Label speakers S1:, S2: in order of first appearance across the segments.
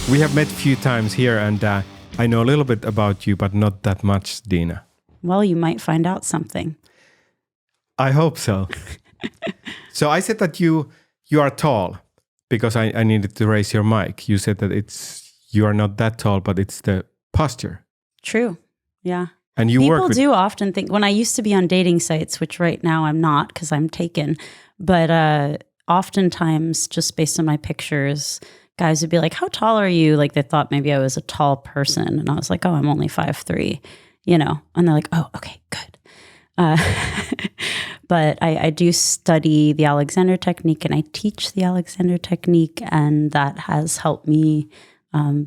S1: We have met a few times here, and I know a little bit about you, but not that much, Deena.
S2: Well, you might find out something.
S1: I hope so. So I said that you are tall because I needed to raise your mic. You said that you are not that tall, but it's the posture.
S2: True. Yeah.
S1: And you
S2: People do often think, when I used to be on dating sites, which right now I'm not because I'm taken, but oftentimes just based on my pictures, guys would be like, how tall are you? Like they thought maybe I was a tall person. And I was like, oh, I'm only 5'3", and they're like, oh, okay, good. But I do study the Alexander technique and I teach the Alexander technique, and that has helped me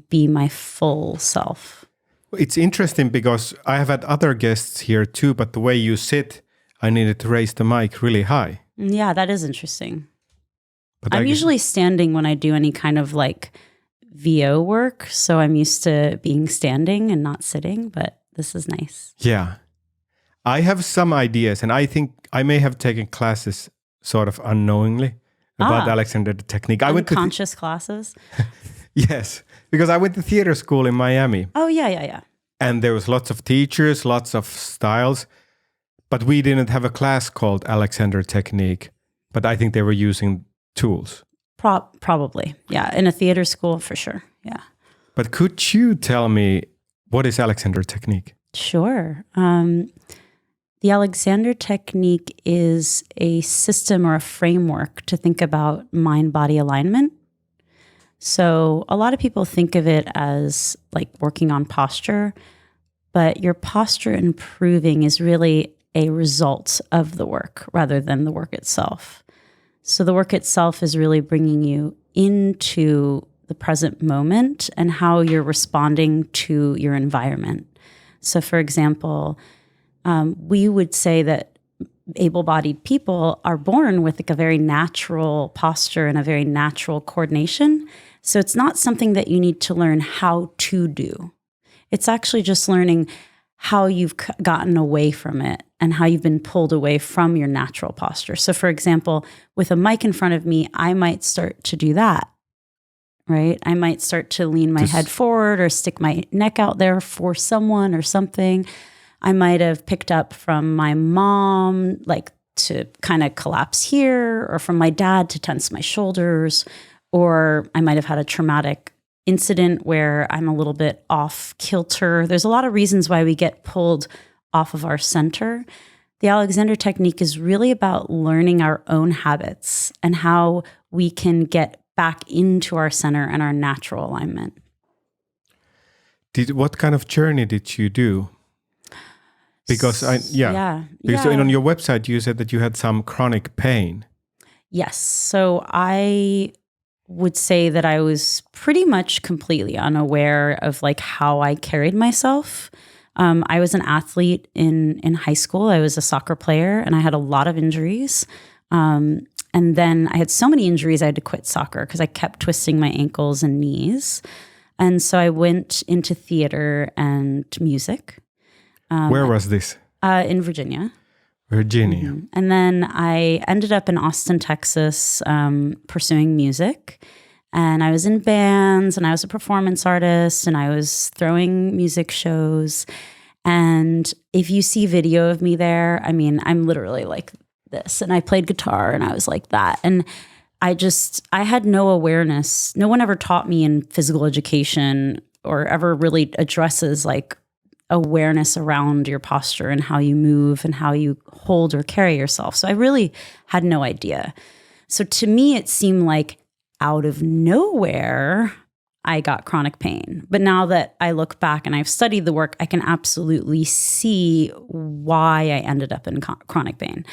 S2: be my full self.
S1: It's interesting because I have had other guests here too, but the way you sit, I needed to raise the mic really high.
S2: Yeah, that is interesting.
S1: But
S2: I'm usually standing when I do any kind of like VO work, so I'm used to being standing and not sitting, but this is nice.
S1: Yeah. I have some ideas, and I think I may have taken classes sort of unknowingly about Alexander the technique.
S2: Unconscious classes?
S1: Yes, because I went to theater school in Miami.
S2: Oh, yeah.
S1: And there was lots of teachers, lots of styles, but we didn't have a class called Alexander technique, but I think they were using tools.
S2: Probably, yeah. In a theater school, for sure, yeah.
S1: But could you tell me, what is Alexander technique?
S2: Sure. The Alexander technique is a system or a framework to think about mind-body alignment. So a lot of people think of it as like working on posture, but your posture improving is really a result of the work rather than the work itself. So the work itself is really bringing you into the present moment and how you're responding to your environment. So for example, we would say that able-bodied people are born with like a very natural posture and a very natural coordination. So it's not something that you need to learn how to do. It's actually just learning how you've gotten away from it and how you've been pulled away from your natural posture. So for example, with a mic in front of me, I might start to do that, right? I might start to lean my head forward or stick my neck out there for someone or something. I might have picked up from my mom, like to kind of collapse here, or from my dad to tense my shoulders, or I might have had a traumatic incident where I'm a little bit off kilter. There's a lot of reasons why we get pulled off of our center. The Alexander technique is really about learning our own habits and how we can get back into our center and our natural alignment.
S1: What kind of journey did you do? Because on your website you said that you had some chronic pain.
S2: Yes. So I would say that I was pretty much completely unaware of like how I carried myself. I was an athlete in high school. I was a soccer player and I had a lot of injuries. And then I had so many injuries I had to quit soccer because I kept twisting my ankles and knees. And so I went into theater and music.
S1: Where was this?
S2: In Virginia.
S1: Virginia.
S2: Mm-hmm. And then I ended up in Austin, Texas, pursuing music. And I was in bands and I was a performance artist and I was throwing music shows. And if you see video of me there, I mean, I'm literally like this. And I played guitar and I was like that. And I had no awareness. No one ever taught me in physical education or ever really addresses like awareness around your posture and how you move and how you hold or carry yourself. So I really had no idea. So to me, it seemed like out of nowhere, I got chronic pain. But now that I look back and I've studied the work, I can absolutely see why I ended up in chronic pain.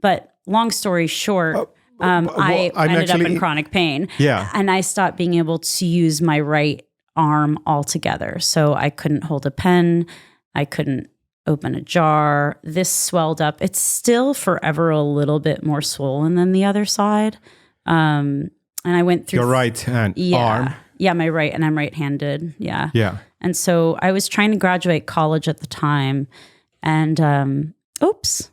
S2: But long story short, I ended up in chronic pain.
S1: Yeah.
S2: And I stopped being able to use my right arm altogether. So I couldn't hold a pen. I couldn't open a jar. This swelled up. It's still forever a little bit more swollen than the other side. And I went through
S1: your right hand arm.
S2: Yeah, my right, and I'm right-handed. Yeah.
S1: Yeah.
S2: And so I was trying to graduate college at the time, and oops.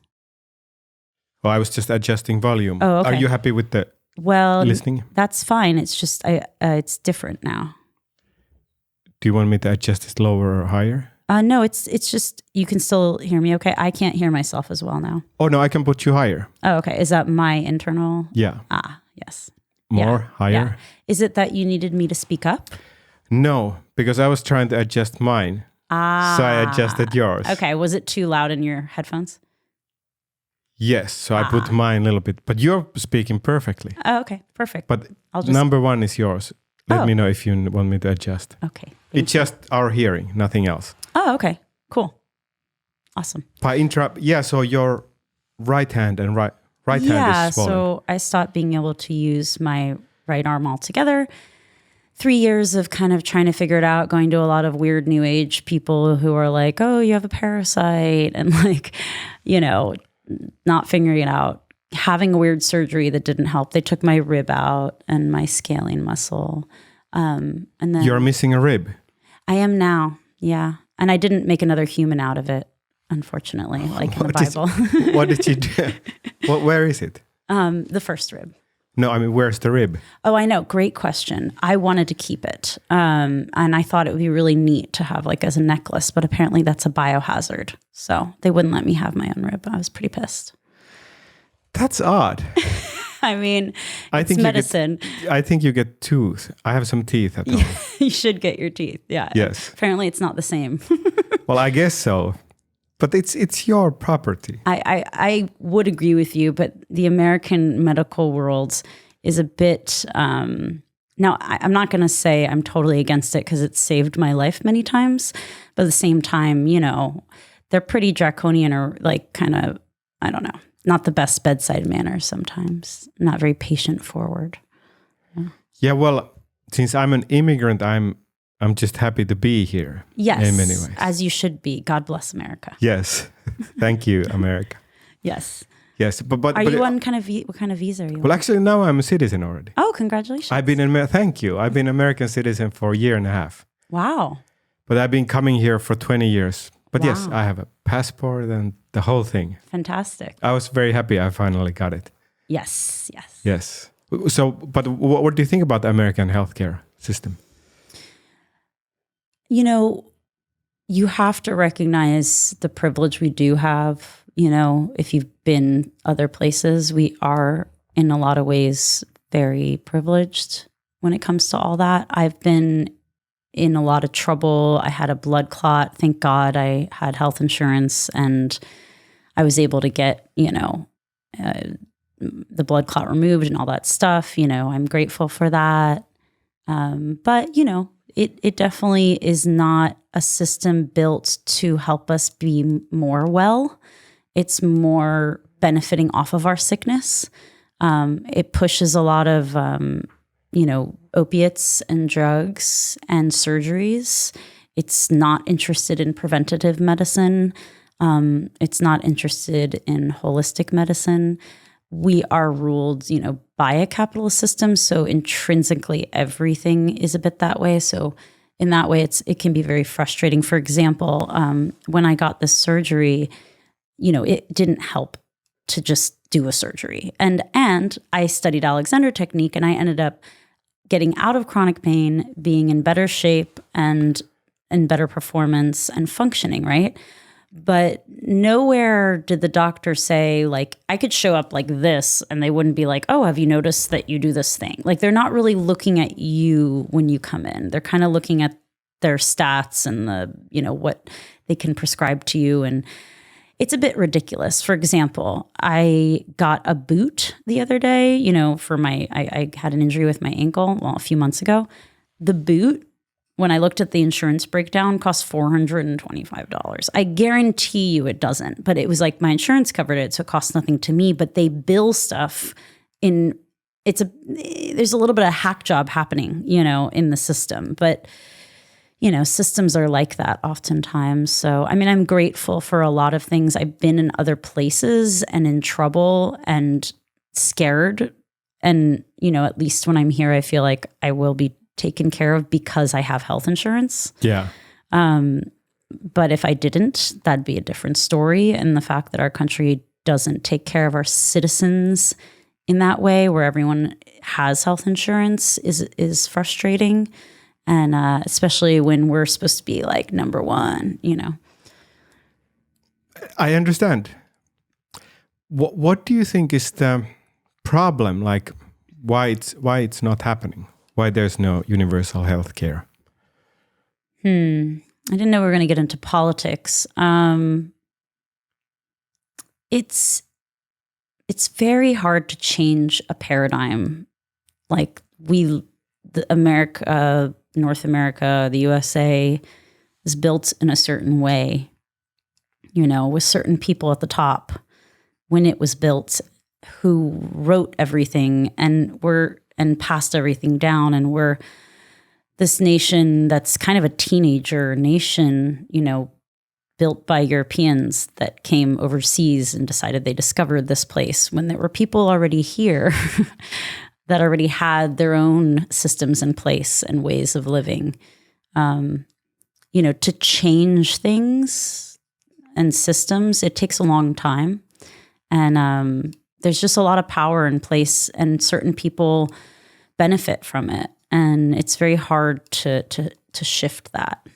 S1: Well, I was just adjusting volume.
S2: Oh, okay.
S1: Are you happy with the listening?
S2: That's fine. It's just it's different now.
S1: Do you want me to adjust it lower or higher?
S2: No, it's just, you can still hear me okay? I can't hear myself as well now.
S1: Oh, no, I can put you higher.
S2: Oh, okay. Is that my internal?
S1: Yeah.
S2: Yes.
S1: More, higher?
S2: Yeah. Is it that you needed me to speak up?
S1: No, because I was trying to adjust mine. So I adjusted yours.
S2: Okay. Was it too loud in your headphones?
S1: Yes, so I put mine a little bit. But you're speaking perfectly.
S2: Oh, okay. Perfect.
S1: But
S2: I'll just...
S1: number one is yours. Let me know if you want me to adjust.
S2: Okay.
S1: It's just our hearing, nothing else.
S2: Oh, okay. Cool. Awesome.
S1: By interrupt, so your right hand and right hand is swollen.
S2: So I stopped being able to use my right arm altogether. 3 years of kind of trying to figure it out, going to a lot of weird new age people who are like, oh, you have a parasite, and like, not figuring it out. Having a weird surgery that didn't help. They took my rib out and my scalene muscle. And then
S1: you're missing a rib.
S2: I am now. Yeah. And I didn't make another human out of it, unfortunately, like in the Bible.
S1: What did you do? Where is it?
S2: The first rib.
S1: No, I mean, where's the rib?
S2: Oh, I know. Great question. I wanted to keep it. And I thought it would be really neat to have like as a necklace, but apparently that's a biohazard. So they wouldn't let me have my own rib. I was pretty pissed.
S1: That's odd.
S2: I mean, it's medicine.
S1: I think you get tooth. I have some teeth at home.
S2: You should get your teeth. Yeah.
S1: Yes.
S2: Apparently it's not the same.
S1: Well, I guess so. But it's your property.
S2: I would agree with you, but the American medical world is a bit... now, I'm not going to say I'm totally against it because it's saved my life many times. But at the same time, they're pretty draconian or like kind of, I don't know, not the best bedside manner sometimes. Not very patient forward.
S1: Yeah, well, since I'm an immigrant, I'm just happy to be here.
S2: Yes,
S1: in many ways.
S2: As you should be. God bless America.
S1: Yes, thank you, America.
S2: Yes.
S1: Yes, but
S2: you on kind of what kind of visa are you?
S1: Well, actually, now I'm a citizen already.
S2: Oh, congratulations!
S1: Thank you. I've been American citizen for a year and a half.
S2: Wow.
S1: But I've been coming here for 20 years. But
S2: wow.
S1: Yes, I have a passport and the whole thing.
S2: Fantastic.
S1: I was very happy I finally got it.
S2: Yes.
S1: Yes. So, but what do you think about the American healthcare system?
S2: You have to recognize the privilege we do have. If you've been other places, we are in a lot of ways very privileged when it comes to all that. I've been in a lot of trouble. I had a blood clot. Thank God I had health insurance and I was able to get, the blood clot removed and all that stuff. I'm grateful for that. But, it definitely is not a system built to help us be more well. It's more benefiting off of our sickness. It pushes a lot of, opiates and drugs and surgeries. It's not interested in preventative medicine. It's not interested in holistic medicine. We are ruled, by a capitalist system. So intrinsically, everything is a bit that way. So in that way, it can be very frustrating. For example, when I got this surgery, it didn't help to just do a surgery. And I studied Alexander technique and I ended up getting out of chronic pain, being in better shape and in better performance and functioning, right? But nowhere did the doctor say, like, I could show up like this and they wouldn't be like, oh, have you noticed that you do this thing? Like, they're not really looking at you when you come in. They're kind of looking at their stats and what they can prescribe to you. And it's a bit ridiculous. For example, I got a boot the other day, for I had an injury with my ankle, a few months ago. The boot, when I looked at the insurance breakdown, cost $425. I guarantee you it doesn't, but it was like my insurance covered it, so it costs nothing to me, but they bill stuff there's a little bit of hack job happening, in the system, but systems are like that oftentimes. So, I'm grateful for a lot of things. I've been in other places and in trouble and scared. And, at least when I'm here, I feel like I will be taken care of because I have health insurance.
S1: Yeah.
S2: But if I didn't, that'd be a different story. And the fact that our country doesn't take care of our citizens in that way, where everyone has health insurance, is frustrating. And especially when we're supposed to be like number one,
S1: I understand. What do you think is the problem? Like, why it's not happening? Why there's no universal health care?
S2: I didn't know we were going to get into politics. It's very hard to change a paradigm. Like North America, the USA is built in a certain way, with certain people at the top when it was built who wrote everything and passed everything down. And we're this nation that's kind of a teenager nation, built by Europeans that came overseas and decided they discovered this place when there were people already here that already had their own systems in place and ways of living. To change things and systems, it takes a long time. And there's just a lot of power in place, and certain people benefit from it. And it's very hard to shift that.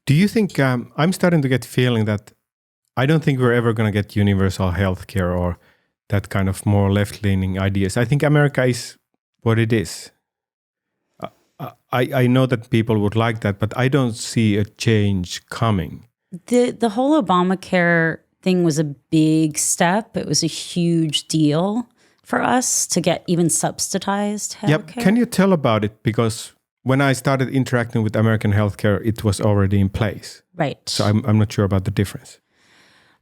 S1: Do you think, I'm starting to get the feeling that I don't think we're ever going to get universal health care or that kind of more left-leaning ideas. I think America is what it is. I know that people would like that, but I don't see a change coming.
S2: The whole Obamacare thing was a big step. It was a huge deal for us to get even subsidized health care.
S1: Can you tell about it? Because when I started interacting with American healthcare, it was already in place.
S2: Right.
S1: So I'm not sure about the difference.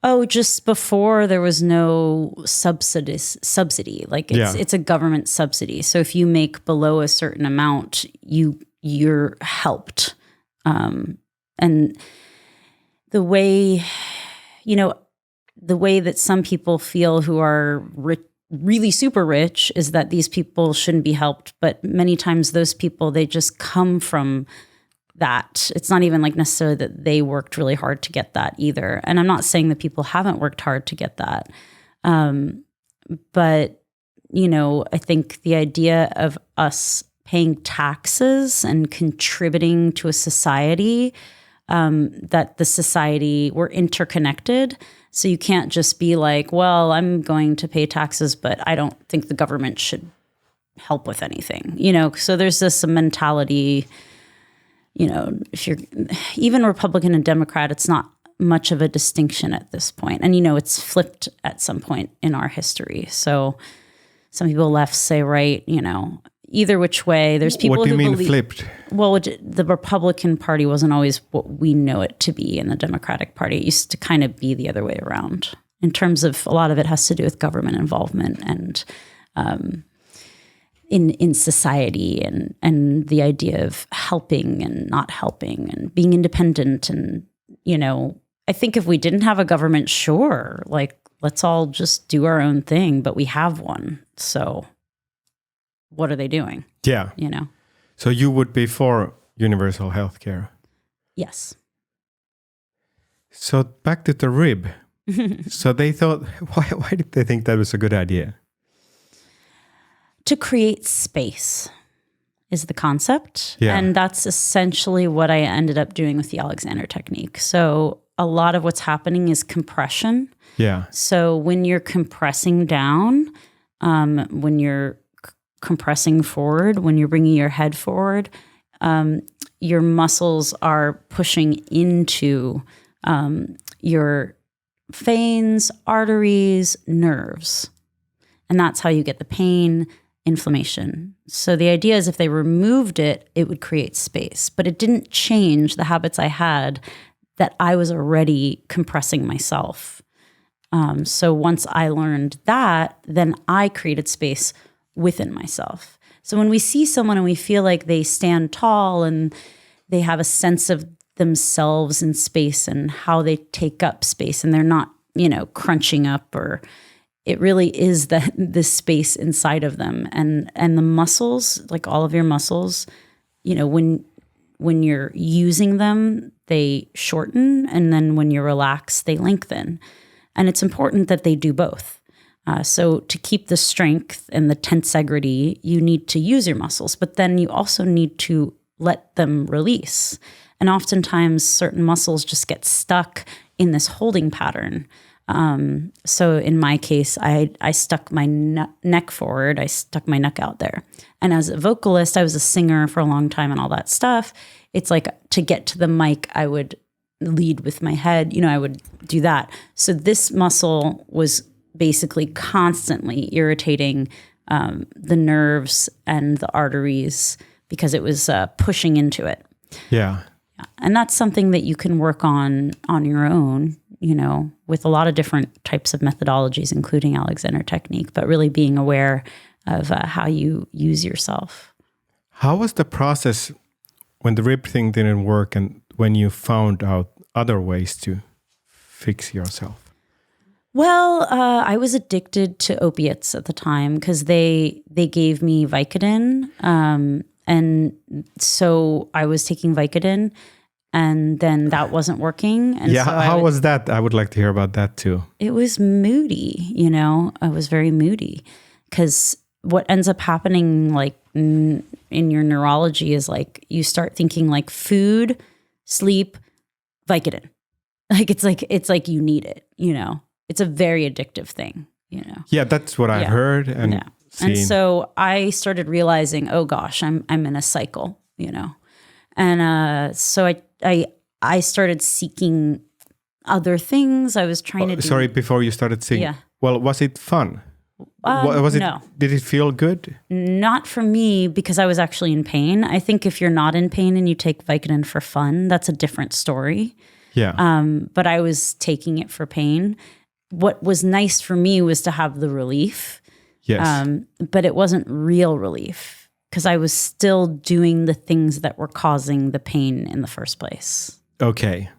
S2: Oh, just before there was no subsidy. Like it's a government subsidy. So if you make below a certain amount, you're helped. And the way, the way that some people feel who are really super rich is that these people shouldn't be helped. But many times those people, they just come from that. It's not even like necessarily that they worked really hard to get that either. And I'm not saying that people haven't worked hard to get that. But, I think the idea of us paying taxes and contributing to a society, that the society, we're interconnected. So you can't just be like, well, I'm going to pay taxes, but I don't think the government should help with anything, So there's this mentality, if you're even Republican and Democrat, it's not much of a distinction at this point. And, it's flipped at some point in our history. So some people left say right, either which way. There's people who believe. What do you mean flipped? Well, the Republican Party wasn't always what we know it to be, and the Democratic Party it used to kind of be the other way around. In terms of a lot of it has to do with government involvement and in society and the idea of helping and not helping and being independent. And, I think if we didn't have a government, sure, like let's all just do our own thing, but we have one. So what are they doing?
S1: Yeah. So you would be for universal health care?
S2: Yes.
S1: So back to the rib. So they thought, why did they think that was a good idea?
S2: To create space is the concept.
S1: Yeah.
S2: And that's essentially what I ended up doing with the Alexander technique. So a lot of what's happening is compression.
S1: Yeah.
S2: So when you're compressing down, when you're compressing forward, when you're bringing your head forward, your muscles are pushing into your veins, arteries, nerves. And that's how you get the pain, inflammation. So the idea is if they removed it, it would create space. But it didn't change the habits I had that I was already compressing myself. So once I learned that, then I created space within myself. So when we see someone and we feel like they stand tall and they have a sense of themselves in space and how they take up space and they're not, crunching up, or it really is this space inside of them. And the muscles, like all of your muscles, when you're using them, they shorten. And then when you're relaxed, they lengthen. And it's important that they do both. So to keep the strength and the tensegrity, you need to use your muscles, but then you also need to let them release. And oftentimes certain muscles just get stuck in this holding pattern. So in my case, I stuck my neck forward. I stuck my neck out there. And as a vocalist, I was a singer for a long time and all that stuff. It's like to get to the mic, I would lead with my head. I would do that. So this muscle was basically constantly irritating the nerves and the arteries because it was pushing into it.
S1: Yeah.
S2: And that's something that you can work on your own, with a lot of different types of methodologies, including Alexander technique, but really being aware of how you use yourself.
S1: How was the process when the rib thing didn't work and when you found out other ways to fix yourself?
S2: Well, I was addicted to opiates at the time because they gave me Vicodin. And so I was taking Vicodin and then that wasn't working. And
S1: yeah,
S2: so
S1: how was that? I would like to hear about that too.
S2: It was moody, I was very moody because what ends up happening like in your neurology is like you start thinking like food, sleep, Vicodin. It's like you need it, It's a very addictive thing,
S1: Yeah, that's what I've heard and seen.
S2: And so I started realizing, oh gosh, I'm in a cycle, And so I started seeking other things. I was trying to do.
S1: Sorry, before you started singing.
S2: Yeah.
S1: Well, was it fun?
S2: No.
S1: Did it feel good?
S2: Not for me because I was actually in pain. I think if you're not in pain and you take Vicodin for fun, that's a different story.
S1: Yeah.
S2: But I was taking it for pain. What was nice for me was to have the relief.
S1: Yes.
S2: But it wasn't real relief because I was still doing the things that were causing the pain in the first place.
S1: Okay.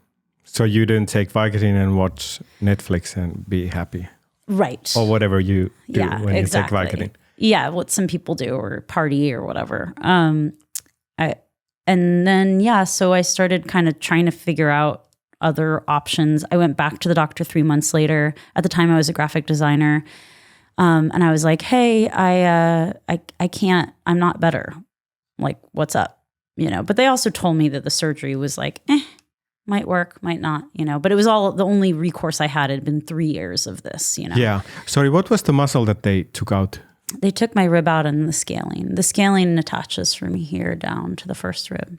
S1: So you didn't take Vicodin and watch Netflix and be happy.
S2: Right.
S1: Or whatever you do when
S2: exactly.
S1: you take Vicodin.
S2: Yeah, what some people do or party or whatever. So I started kind of trying to figure out other options. I went back to the doctor 3 months later. At the time I was a graphic designer. And I was like, hey, I can't, I'm not better. Like, what's up? But they also told me that the surgery was like, might work, might not, but it was all the only recourse I had. It had been 3 years of this,
S1: Yeah. Sorry, what was the muscle that they took out?
S2: They took my rib out and the scalene. The scalene attaches from here down to the first rib.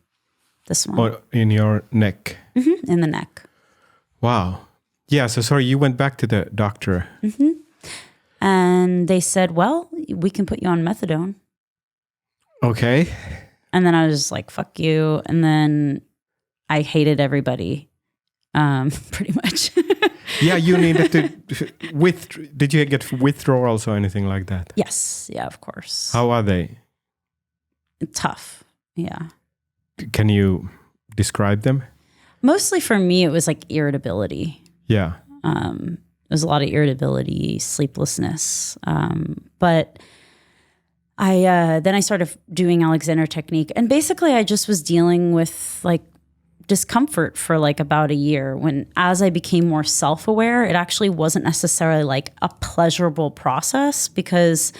S2: This one.
S1: Or in your neck?
S2: Mm-hmm, in the neck.
S1: Wow. Yeah, so sorry, you went back to the doctor.
S2: Mm-hmm. And they said, well, we can put you on methadone.
S1: Okay.
S2: And then I was just like, fuck you. And then I hated everybody, pretty much.
S1: Yeah, you needed to did you get withdrawals or anything like that?
S2: Yes. Yeah, of course.
S1: How are they?
S2: Tough. Yeah.
S1: Can you describe them?
S2: Mostly for me, it was like irritability.
S1: Yeah.
S2: There's a lot of irritability, sleeplessness. But then I started doing Alexander technique. And basically I just was dealing with like discomfort for like about a year when as I became more self-aware, it actually wasn't necessarily like a pleasurable process because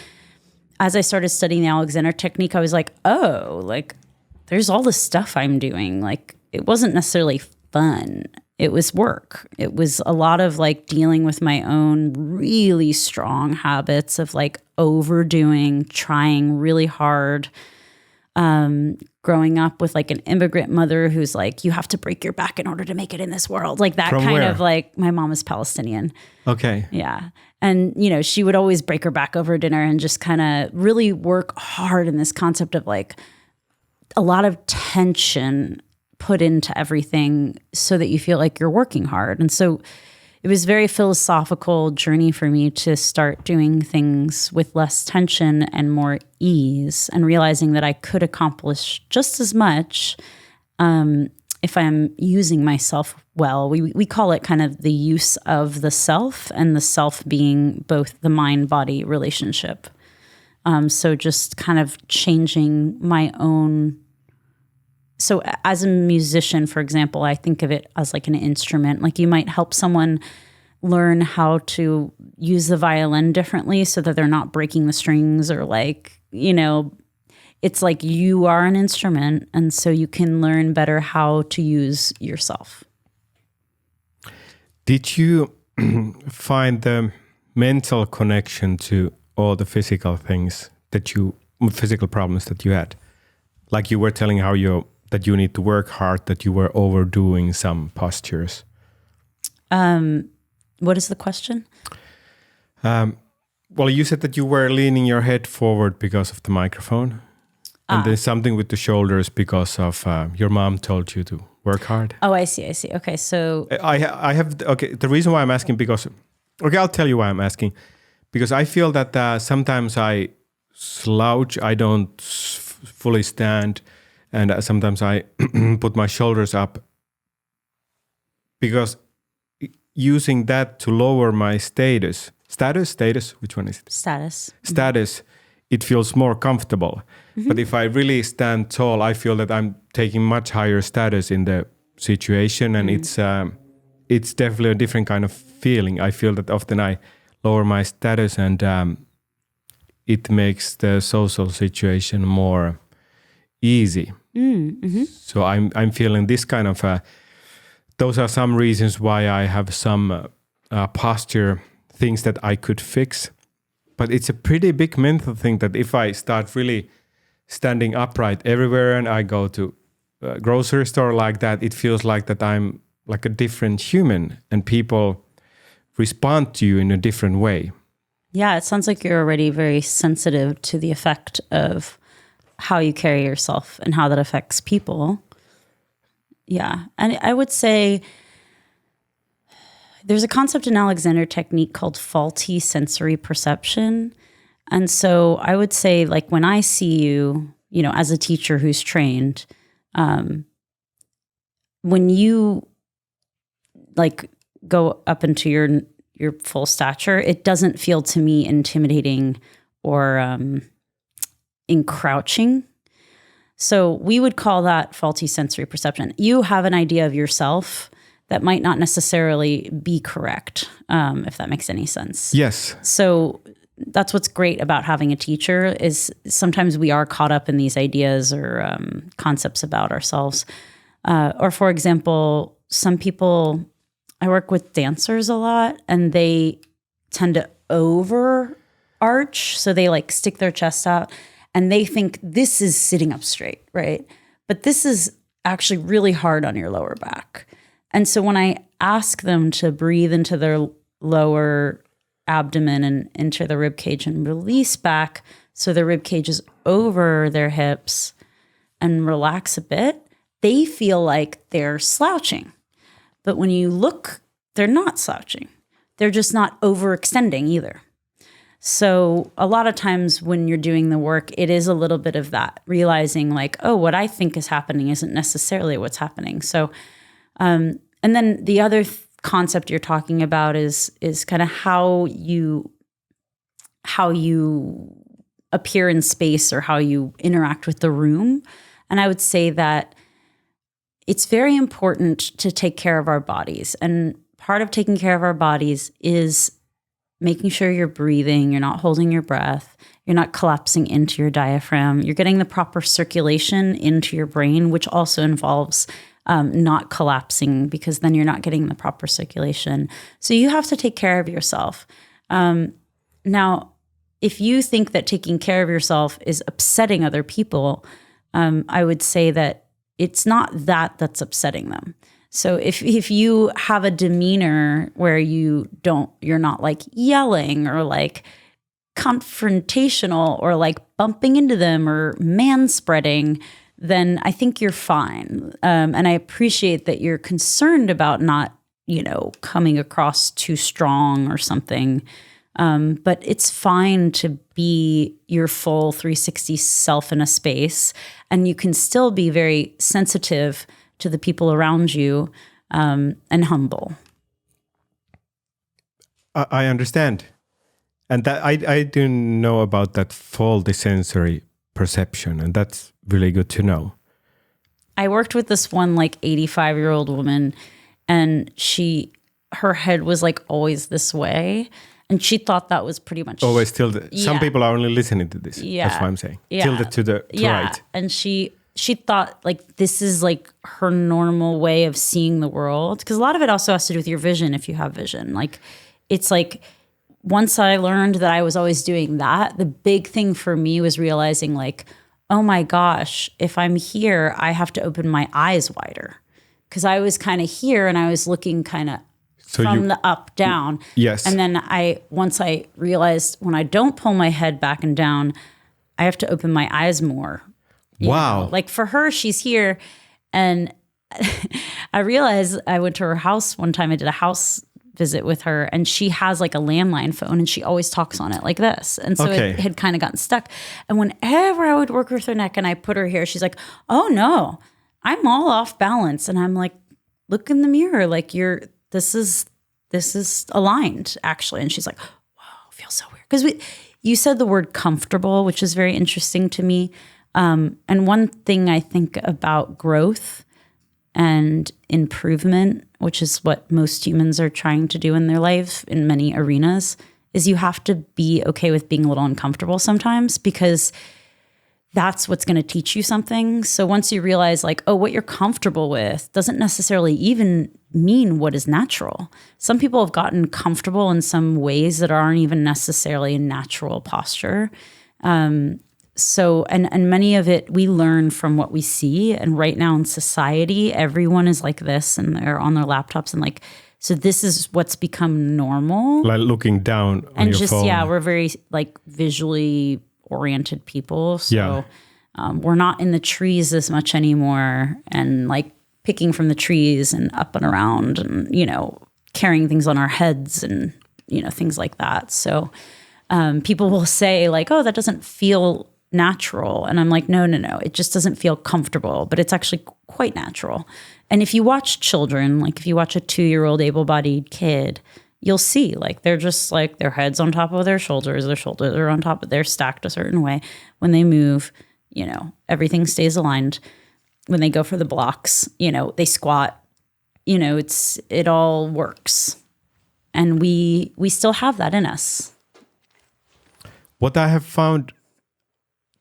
S2: as I started studying the Alexander technique, I was like, oh, like there's all this stuff I'm doing. Like it wasn't necessarily fun. It was work. It was a lot of like dealing with my own really strong habits of like overdoing, trying really hard, growing up with like an immigrant mother who's like, you have to break your back in order to make it in this world. Like that
S1: From
S2: kind
S1: where?
S2: of like, my mom is Palestinian.
S1: Okay.
S2: Yeah. And, she would always break her back over dinner and just kind of really work hard in this concept of like a lot of tension put into everything so that you feel like you're working hard. And so it was a very philosophical journey for me to start doing things with less tension and more ease and realizing that I could accomplish just as much if I'm using myself well. We call it kind of the use of the self and the self being both the mind-body relationship. So just kind of changing my own. So as a musician, for example, I think of it as like an instrument. Like you might help someone learn how to use the violin differently so that they're not breaking the strings or like, it's like you are an instrument, and so you can learn better how to use yourself.
S1: Did you find the mental connection to all the physical things physical problems that you had? Like you were telling that you need to work hard, that you were overdoing some postures.
S2: What is the question?
S1: Well, you said that you were leaning your head forward because of the microphone. And then something with the shoulders because of your mom told you to work hard.
S2: Oh, I see. Okay, so
S1: I have the reason why I'm asking I'll tell you why I'm asking, because I feel that sometimes I slouch, I don't fully stand, and sometimes I put my shoulders up because using that to lower my status, which one is it? Status, it feels more comfortable. Mm-hmm. But if I really stand tall, I feel that I'm taking much higher status in the situation, and it's definitely a different kind of feeling. I feel that often I lower my status, and it makes the social situation more easy. Mm-hmm. So I'm feeling this kind of. Those are some reasons why I have some posture things that I could fix. But it's a pretty big mental thing that if I start really standing upright everywhere and I go to a grocery store like that, it feels like that I'm like a different human and people respond to you in a different way.
S2: Yeah, it sounds like you're already very sensitive to the effect of how you carry yourself and how that affects people. Yeah, and I would say there's a concept in Alexander technique called faulty sensory perception. And so I would say, like, when I see you, as a teacher who's trained, when you like go up into your full stature, it doesn't feel to me intimidating or encroaching. So we would call that faulty sensory perception. You have an idea of yourself that might not necessarily be correct, if that makes any sense.
S1: Yes.
S2: So that's what's great about having a teacher is sometimes we are caught up in these ideas or concepts about ourselves. Or for example, some people, I work with dancers a lot and they tend to overarch. So they like stick their chest out and they think this is sitting up straight, right? But this is actually really hard on your lower back. And so when I ask them to breathe into their lower abdomen and into the rib cage and release back so the rib cage is over their hips and relax a bit, they feel like they're slouching. But when you look, they're not slouching. They're just not overextending either. So a lot of times when you're doing the work, it is a little bit of that, realizing like, oh, what I think is happening isn't necessarily what's happening. So, and then the other concept you're talking about is kind of how you appear in space or how you interact with the room. And I would say that it's very important to take care of our bodies. And part of taking care of our bodies is making sure you're breathing, you're not holding your breath, you're not collapsing into your diaphragm, you're getting the proper circulation into your brain, which also involves not collapsing because then you're not getting the proper circulation. So you have to take care of yourself. Now, if you think that taking care of yourself is upsetting other people, I would say that it's not that's upsetting them. So if you have a demeanor where you're not like yelling or like confrontational or like bumping into them or manspreading, then I think you're fine. And I appreciate that you're concerned about not, coming across too strong or something. But it's fine to be your full 360 self in a space, and you can still be very sensitive to the people around you and humble.
S1: I understand. And that I do know about that faulty sensory perception, and that's really good to know.
S2: I worked with this one like 85-year-old woman, and her head was like always this way. And she thought that was pretty much
S1: always tilted. Some people are only listening to this.
S2: Yeah.
S1: That's what I'm saying.
S2: Yeah.
S1: Tilted to the right.
S2: And she thought like this is like her normal way of seeing the world. Because a lot of it also has to do with your vision if you have vision. Like it's like once I learned that I was always doing that, the big thing for me was realizing like, oh my gosh, if I'm here, I have to open my eyes wider. Because I was kind of here and I was looking kind of from the up down.
S1: Yes.
S2: And then once I realized when I don't pull my head back and down, I have to open my eyes more.
S1: Wow.
S2: Like for her, she's here. And I realized I went to her house one time. I did a house visit with her and she has like a landline phone and she always talks on it like this. And so it had kind of gotten stuck. And whenever I would work with her neck and I put her here, she's like, oh no, I'm all off balance. And I'm like, look in the mirror. Like this is aligned actually. And she's like, wow, it feels so weird. Because you said the word comfortable, which is very interesting to me. And one thing I think about growth and improvement, which is what most humans are trying to do in their life in many arenas, is you have to be okay with being a little uncomfortable sometimes because that's what's going to teach you something. So once you realize like, oh, what you're comfortable with doesn't necessarily even mean what is natural. Some people have gotten comfortable in some ways that aren't even necessarily a natural posture. So, and many of it we learn from what we see. And right now in society, everyone is like this and they're on their laptops and like, so this is what's become normal.
S1: Like looking down on
S2: and
S1: your
S2: just,
S1: phone.
S2: yeah, we're very like visually oriented people. So we're not in the trees as much anymore and like picking from the trees and up and around and, you know, carrying things on our heads and, you know, things like that. So people will say like, oh, that doesn't feel natural. And I'm like, no, it just doesn't feel comfortable, but it's actually quite natural. And if you watch children, like if you watch a 2-year-old able-bodied kid, you'll see like they're just like their heads on top of their shoulders are on top of, they're stacked a certain way. When they move, you know, everything stays aligned. When they go for the blocks, you know, they squat, you know, it all works. And we still have that in us.
S1: What I have found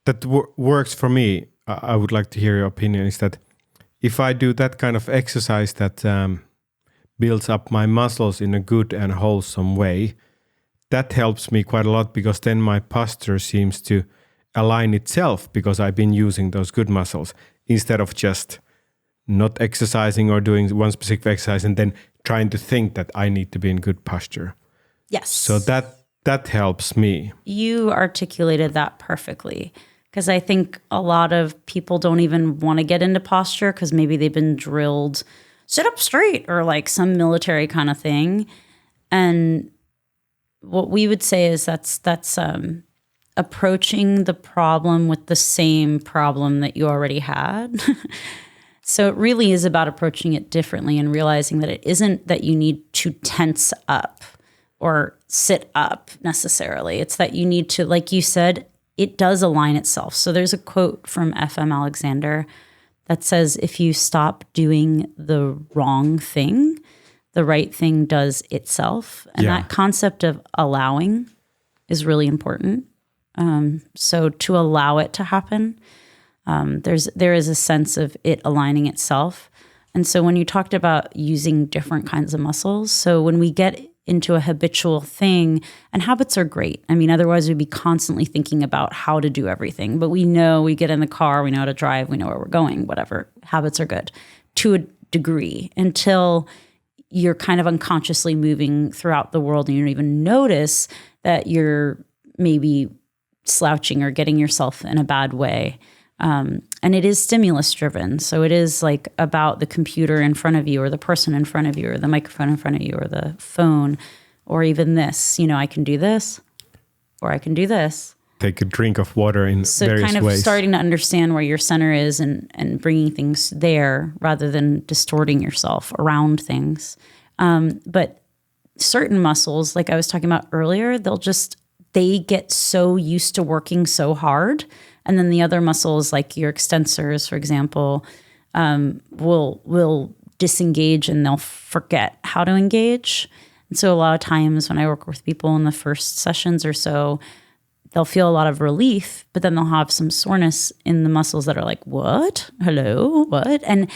S1: that works for me, I would like to hear your opinion, is that if I do that kind of exercise that builds up my muscles in a good and wholesome way, that helps me quite a lot because then my posture seems to align itself because I've been using those good muscles instead of just not exercising or doing one specific exercise and then trying to think that I need to be in good posture.
S2: Yes.
S1: So that helps me.
S2: You articulated that perfectly. Because I think a lot of people don't even want to get into posture because maybe they've been drilled, sit up straight or like some military kind of thing. And what we would say is that's approaching the problem with the same problem that you already had. So it really is about approaching it differently and realizing that it isn't that you need to tense up or sit up necessarily. It's that you need to, like you said, it does align itself. So there's a quote from F.M. Alexander that says, if you stop doing the wrong thing, the right thing does itself. And that concept of allowing is really important. So to allow it to happen, there is a sense of it aligning itself. And so when you talked about using different kinds of muscles, so when we get into a habitual thing, and habits are great. I mean, otherwise we'd be constantly thinking about how to do everything. But we know we get in the car, we know how to drive, we know where we're going, whatever. Habits are good to a degree until you're kind of unconsciously moving throughout the world and you don't even notice that you're maybe slouching or getting yourself in a bad way. And it is stimulus driven. So it is like about the computer in front of you or the person in front of you or the microphone in front of you or the phone or even this, you know, I can do this or I can do this.
S1: Take a drink of water in various ways.
S2: So kind of starting to understand where your center is and bringing things there rather than distorting yourself around things. But certain muscles, like I was talking about earlier, they get so used to working so hard. And then the other muscles, like your extensors, for example, will disengage and they'll forget how to engage. And so a lot of times when I work with people in the first sessions or so, they'll feel a lot of relief, but then they'll have some soreness in the muscles that are like, what? Hello? What? And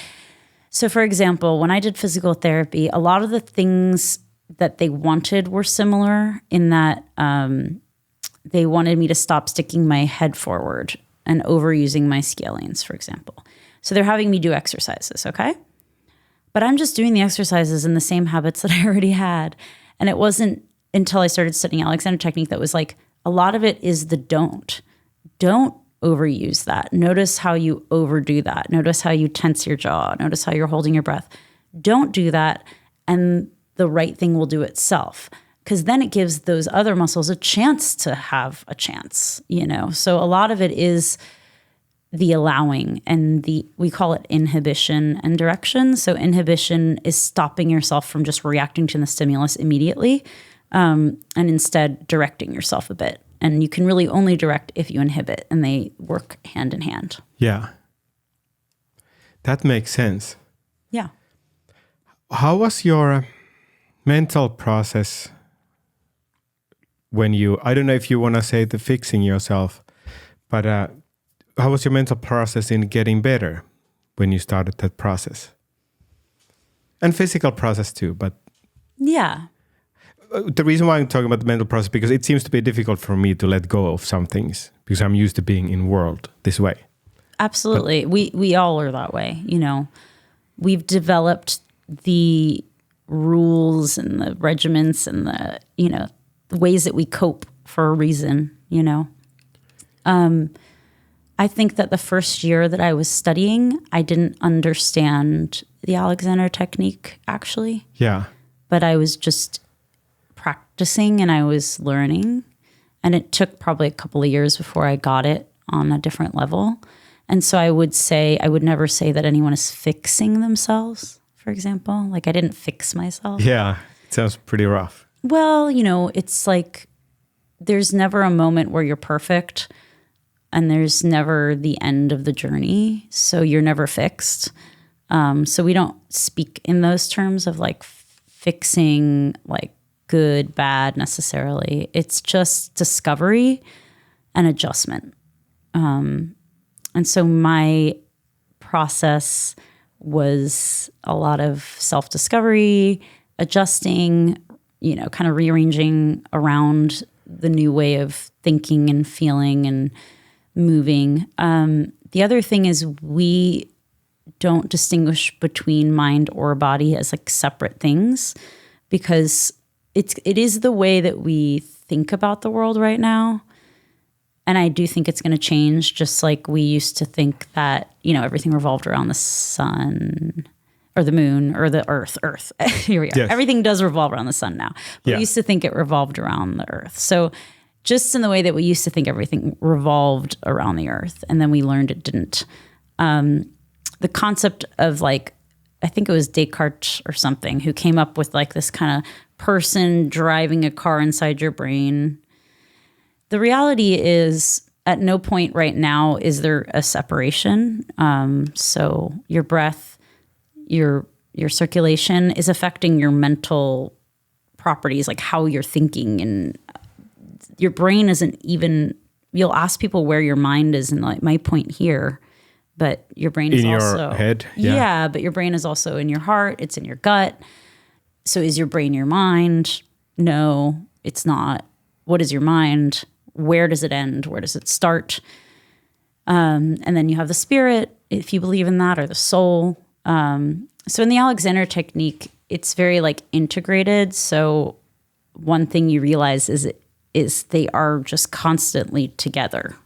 S2: so, for example, when I did physical therapy, a lot of the things that they wanted were similar in that they wanted me to stop sticking my head forward and overusing my scalenes, for example. So they're having me do exercises, okay? But I'm just doing the exercises in the same habits that I already had. And it wasn't until I started studying Alexander Technique that was like, a lot of it is the don't. Don't overuse that. Notice how you overdo that. Notice how you tense your jaw. Notice how you're holding your breath. Don't do that, and the right thing will do itself. Because then it gives those other muscles a chance to have a chance, you know? So a lot of it is the allowing, and we call it inhibition and direction. So inhibition is stopping yourself from just reacting to the stimulus immediately, and instead directing yourself a bit. And you can really only direct if you inhibit, and they work hand in hand.
S1: Yeah. That makes sense.
S2: Yeah.
S1: How was your mental process when you, I don't know if you want to say the fixing yourself, but how was your mental process in getting better when you started that process? And physical process too, but...
S2: Yeah.
S1: The reason why I'm talking about the mental process, because it seems to be difficult for me to let go of some things because I'm used to being in world this way.
S2: Absolutely. But we all are that way. You know, we've developed the rules and the regiments and the, you know, the ways that we cope for a reason, you know. I think that the first year that I was studying, I didn't understand the Alexander Technique actually.
S1: Yeah.
S2: But I was just practicing and I was learning, and it took probably a couple of years before I got it on a different level. And so I would never say that anyone is fixing themselves, for example. Like I didn't fix myself.
S1: Yeah, it sounds pretty rough.
S2: Well, you know, it's like there's never a moment where you're perfect, and there's never the end of the journey. So you're never fixed. So we don't speak in those terms of like fixing, like good, bad necessarily. It's just discovery and adjustment. And so my process was a lot of self-discovery, adjusting, you know, kind of rearranging around the new way of thinking and feeling and moving. The other thing is we don't distinguish between mind or body as like separate things, because it is the way that we think about the world right now. And I do think it's going to change, just like we used to think that, you know, everything revolved around the sun or the moon or the earth. Here we are.
S1: Yes.
S2: Everything does revolve around the sun now. But we used to think it revolved around the earth. So just in the way that we used to think everything revolved around the earth, and then we learned it didn't. The concept of like, I think it was Descartes or something who came up with like this kind of person driving a car inside your brain. The reality is at no point right now is there a separation. So your breath, your circulation is affecting your mental properties, like how you're thinking, and your brain isn't even, you'll ask people where your mind is, and like my point here, but your brain is also
S1: in your head.
S2: Yeah, but your brain is also in your heart. It's in your gut. So is your brain your mind? No, it's not. What is your mind? Where does it end? Where does it start? And then you have the spirit, if you believe in that, or the soul. So in the Alexander Technique, it's very like integrated. So one thing you realize is they are just constantly together.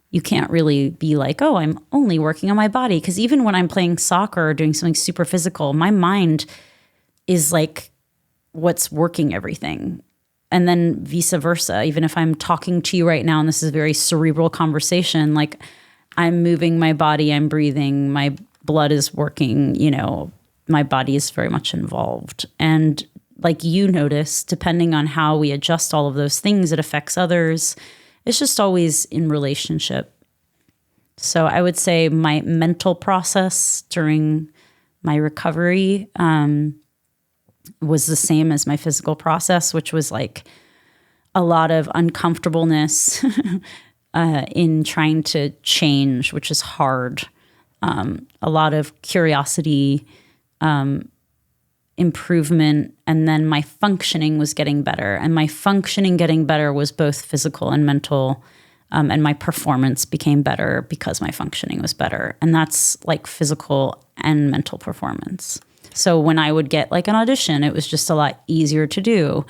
S2: You can't really be like, oh, I'm only working on my body. Because even when I'm playing soccer or doing something super physical, my mind is like what's working everything. And then vice versa. Even if I'm talking to you right now and this is a very cerebral conversation, like I'm moving my body, I'm breathing, my blood is working, you know, my body is very much involved. And like you notice, depending on how we adjust all of those things, it affects others. It's just always in relationship. So I would say my mental process during my recovery, was the same as my physical process, which was like a lot of uncomfortableness in trying to change, which is hard. A lot of curiosity, improvement, and then my functioning was getting better. And my functioning getting better was both physical and mental, and my performance became better because my functioning was better. And that's like physical and mental performance. So when I would get like an audition, it was just a lot easier to do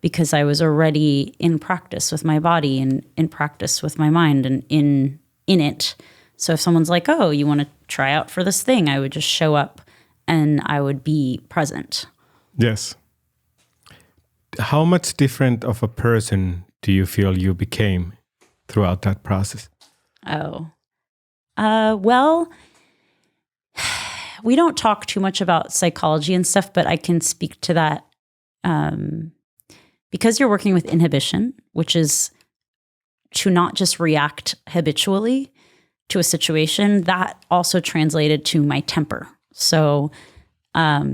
S2: because I was already in practice with my body and in practice with my mind and in it. So if someone's like, oh, you want to try out for this thing, I would just show up and I would be present.
S1: Yes. How much different of a person do you feel you became throughout that process?
S2: Well, we don't talk too much about psychology and stuff, but I can speak to that. Because you're working with inhibition, which is to not just react habitually to a situation, that also translated to my temper. So, I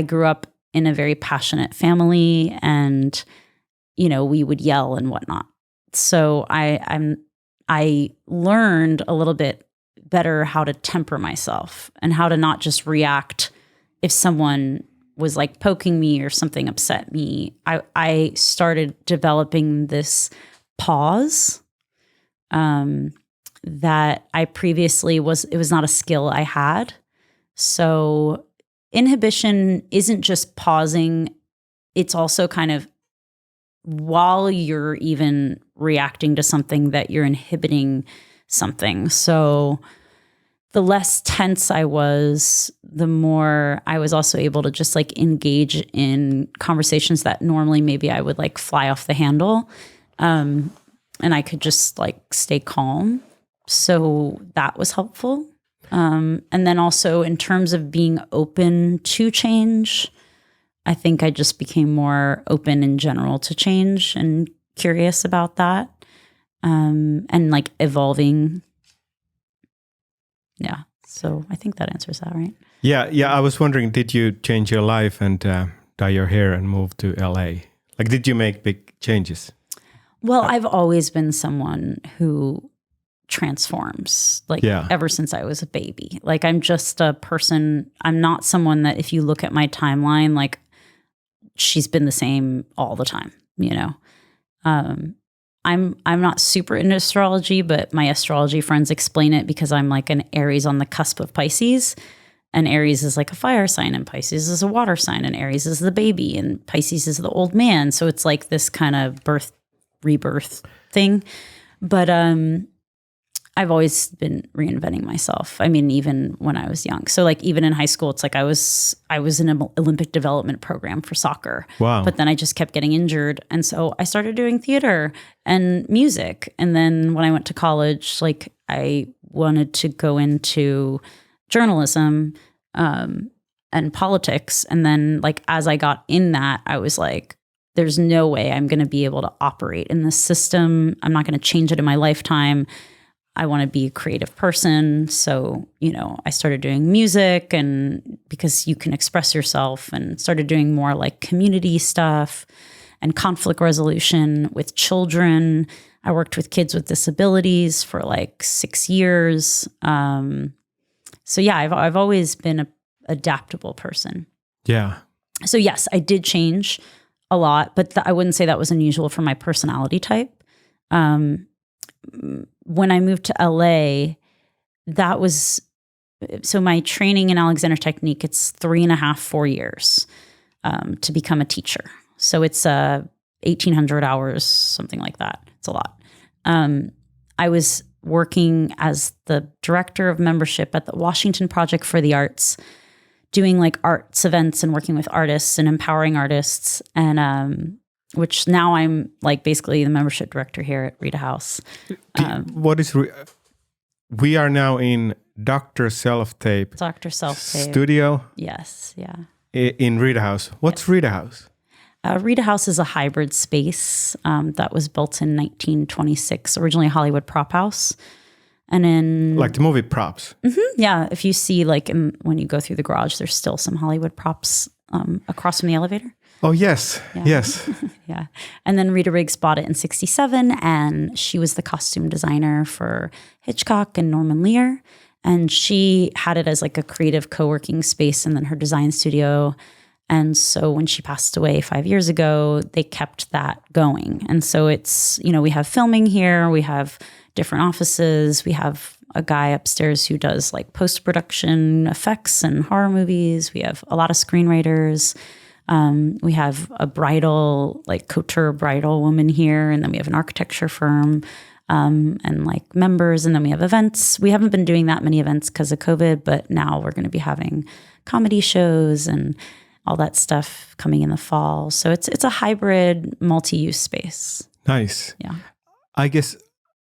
S2: grew up in a very passionate family and, we would yell and whatnot. So I learned a little bit better how to temper myself and how to not just react if someone was like poking me or something upset me. I started developing this pause that I previously it was not a skill I had. So inhibition isn't just pausing. It's also kind of while you're even reacting to something that you're inhibiting something. So the less tense I was, the more I was also able to just like engage in conversations that normally maybe I would like fly off the handle. And I could just like stay calm. So that was helpful. And then also in terms of being open to change, I think I just became more open in general to change and curious about that. And like evolving. Yeah. So I think that answers that, right?
S1: Yeah. I was wondering, did you change your life and dye your hair and move to LA? Like, did you make big changes?
S2: Well, I've always been someone who transforms, like ever since I was a baby. Like I'm just a person, I'm not someone that if you look at my timeline, like she's been the same all the time, I'm not super into astrology, but my astrology friends explain it because I'm like an Aries on the cusp of Pisces. And Aries is like a fire sign and Pisces is a water sign and Aries is the baby and Pisces is the old man. So it's like this kind of birth, rebirth thing. But I've always been reinventing myself. I mean, even when I was young. So like even in high school, it's like I was in an Olympic development program for soccer.
S1: Wow.
S2: But then I just kept getting injured. And so I started doing theater and music. And then when I went to college, like I wanted to go into journalism and politics. And then like as I got in that, I was like, there's no way I'm going to be able to operate in this system. I'm not going to change it in my lifetime. I want to be a creative person. So, I started doing music and because you can express yourself and started doing more like community stuff and conflict resolution with children. I worked with kids with disabilities for like 6 years. So yeah, I've always been an adaptable person.
S1: Yeah.
S2: So yes, I did change a lot, but I wouldn't say that was unusual for my personality type. When I moved to LA, so my training in Alexander Technique, it's 3.5, 4 years to become a teacher. So it's 1,800 hours, something like that. It's a lot. I was working as the director of membership at the Washington Project for the Arts, doing like arts events and working with artists and empowering artists. And which now I'm like basically the membership director here at RiTA House.
S1: We are now in Dr. Self-Tape studio.
S2: Yes, yeah.
S1: In RiTA House. What's RiTA House?
S2: RiTA House is a hybrid space that was built in 1926, originally a Hollywood prop house. And in
S1: like the movie props.
S2: Mm-hmm, yeah, if you see like when you go through the garage, there's still some Hollywood props across from the elevator.
S1: Oh, yes.
S2: Yeah.
S1: Yes.
S2: Yeah. And then Rita Riggs bought it in 1967, and she was the costume designer for Hitchcock and Norman Lear. And she had it as like a creative co-working space and then her design studio. And so when she passed away 5 years ago, they kept that going. And so it's, we have filming here, we have different offices, we have a guy upstairs who does like post-production effects and horror movies. We have a lot of screenwriters. We have a bridal, like couture bridal woman here. And then we have an architecture firm and like members. And then we have events. We haven't been doing that many events because of COVID, but now we're going to be having comedy shows and all that stuff coming in the fall. So it's a hybrid multi-use space.
S1: Nice.
S2: Yeah.
S1: I guess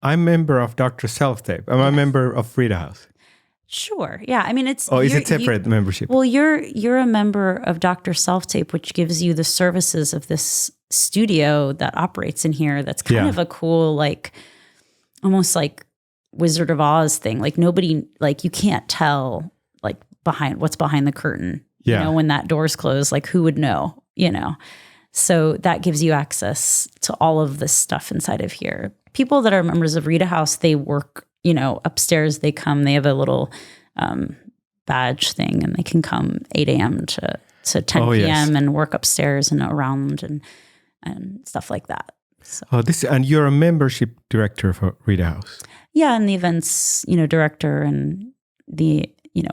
S1: I'm a member of Dr. Self-Tape. I'm a member of RiTA House.
S2: Sure. Yeah. I mean, it's.
S1: Oh, is it separate membership?
S2: Well, you're a member of Dr. Self-Tape, which gives you the services of this studio that operates in here. That's kind of a cool, like, almost like Wizard of Oz thing. Like nobody, like you can't tell, like what's behind the curtain.
S1: Yeah.
S2: When that door's closed, like who would know? So that gives you access to all of this stuff inside of here. People that are members of RiTA House, they work. Upstairs they come, they have a little badge thing and they can come 8 a.m. to 10 p.m. and work upstairs and around and stuff like that. So.
S1: And you're a membership director for RiTA House.
S2: Yeah, and the events, director and the,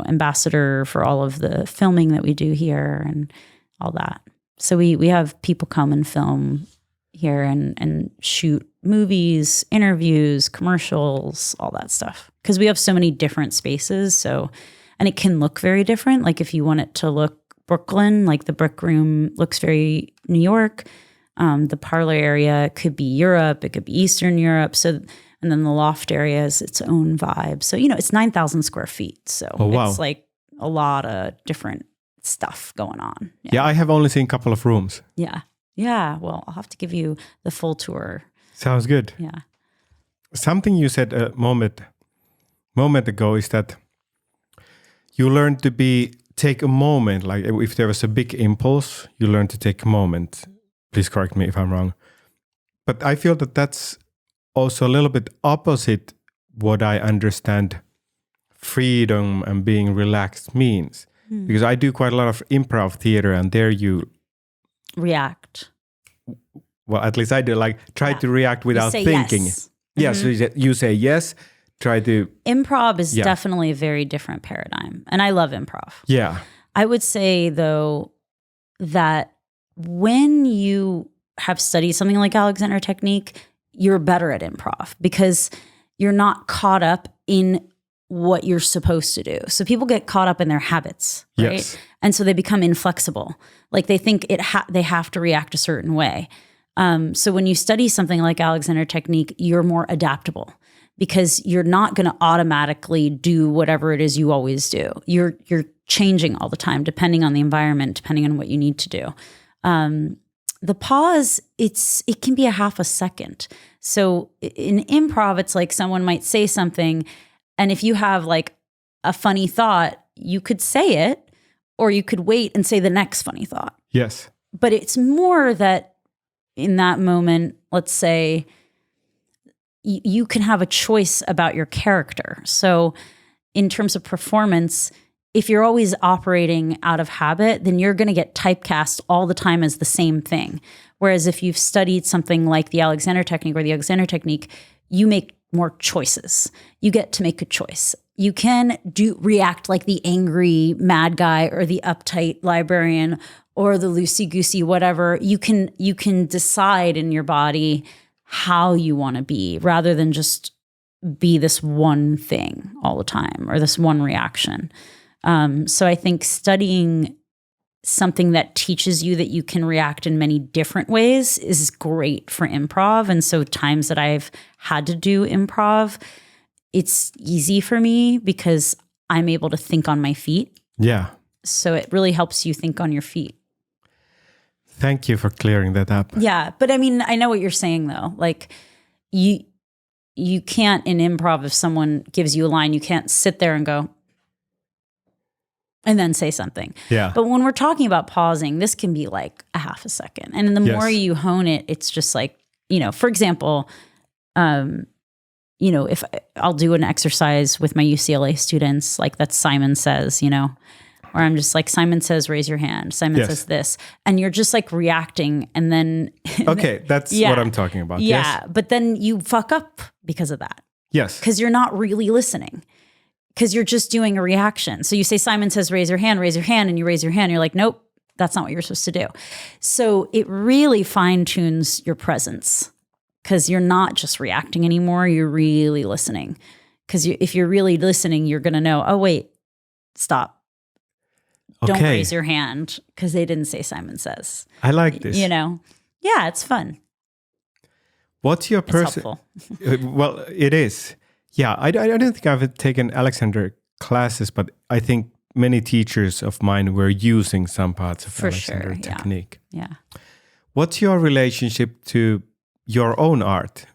S2: ambassador for all of the filming that we do here and all that. So we have people come and film here and shoot movies, interviews, commercials, all that stuff. Because we have so many different spaces. And it can look very different. Like if you want it to look Brooklyn, like the Brick Room looks very New York. The parlor area could be Europe. It could be Eastern Europe. And then the loft area is its own vibe. So, it's 9,000 square feet. So it's like a lot of different stuff going on.
S1: Yeah, I have only seen a couple of rooms.
S2: Yeah. Yeah. Well, I'll have to give you the full tour.
S1: Sounds good.
S2: Yeah.
S1: Something you said a moment ago is that you learn to take a moment. Like if there was a big impulse, you learn to take a moment. Please correct me if I'm wrong. But I feel that that's also a little bit opposite what I understand freedom and being relaxed means. Because I do quite a lot of improv theater and there you
S2: react.
S1: Well, at least I do, like try to react without thinking.
S2: Yes.
S1: Yes, so you say yes, try to...
S2: Improv is definitely a very different paradigm. And I love improv.
S1: Yeah.
S2: I would say, though, that when you have studied something like Alexander Technique, you're better at improv because you're not caught up in what you're supposed to do. So people get caught up in their habits, right?
S1: Yes.
S2: And so they become inflexible. Like they think they have to react a certain way. So when you study something like Alexander Technique, you're more adaptable because you're not going to automatically do whatever it is you always do. You're changing all the time, depending on the environment, depending on what you need to do. The pause, it can be a half a second. So in improv, it's like someone might say something, and if you have like a funny thought, you could say it, or you could wait and say the next funny thought.
S1: Yes.
S2: But it's more that in that moment, let's say, you can have a choice about your character. So in terms of performance, if you're always operating out of habit, then you're going to get typecast all the time as the same thing. Whereas if you've studied something like the Alexander Technique or the Alexander Technique, you make more choices. You get to make a choice. You can react like the angry mad guy or the uptight librarian or the loosey-goosey whatever. You can decide in your body how you want to be rather than just be this one thing all the time or this one reaction. So I think studying something that teaches you that you can react in many different ways is great for improv. And so times that I've had to do improv, it's easy for me because I'm able to think on my feet.
S1: Yeah.
S2: So it really helps you think on your feet.
S1: Thank you for clearing that up.
S2: Yeah. But I mean, I know what you're saying though. Like you can't in improv, if someone gives you a line, you can't sit there and go, and then say something.
S1: Yeah.
S2: But when we're talking about pausing, this can be like a half a second. And the more you hone it, it's just like, for example, if I'll do an exercise with my UCLA students, like that Simon Says, where I'm just like, Simon says, raise your hand. Simon says this. And you're just like reacting. And then.
S1: Okay, that's what I'm talking about.
S2: Yeah.
S1: Yes.
S2: But then you fuck up because of that.
S1: Yes.
S2: Because you're not really listening. Because you're just doing a reaction. So you say, Simon says, raise your hand, and you raise your hand. You're like, nope, that's not what you're supposed to do. So it really fine tunes your presence. Because you're not just reacting anymore. You're really listening. Because if you're really listening, you're going to know, oh, wait, stop. Don't raise your hand because they didn't say Simon Says.
S1: I like this.
S2: Yeah, it's fun.
S1: What's your person? Well, it is. Yeah, I don't think I've taken Alexander classes, but I think many teachers of mine were using some parts of Alexander technique.
S2: Yeah.
S1: What's your relationship to your own art?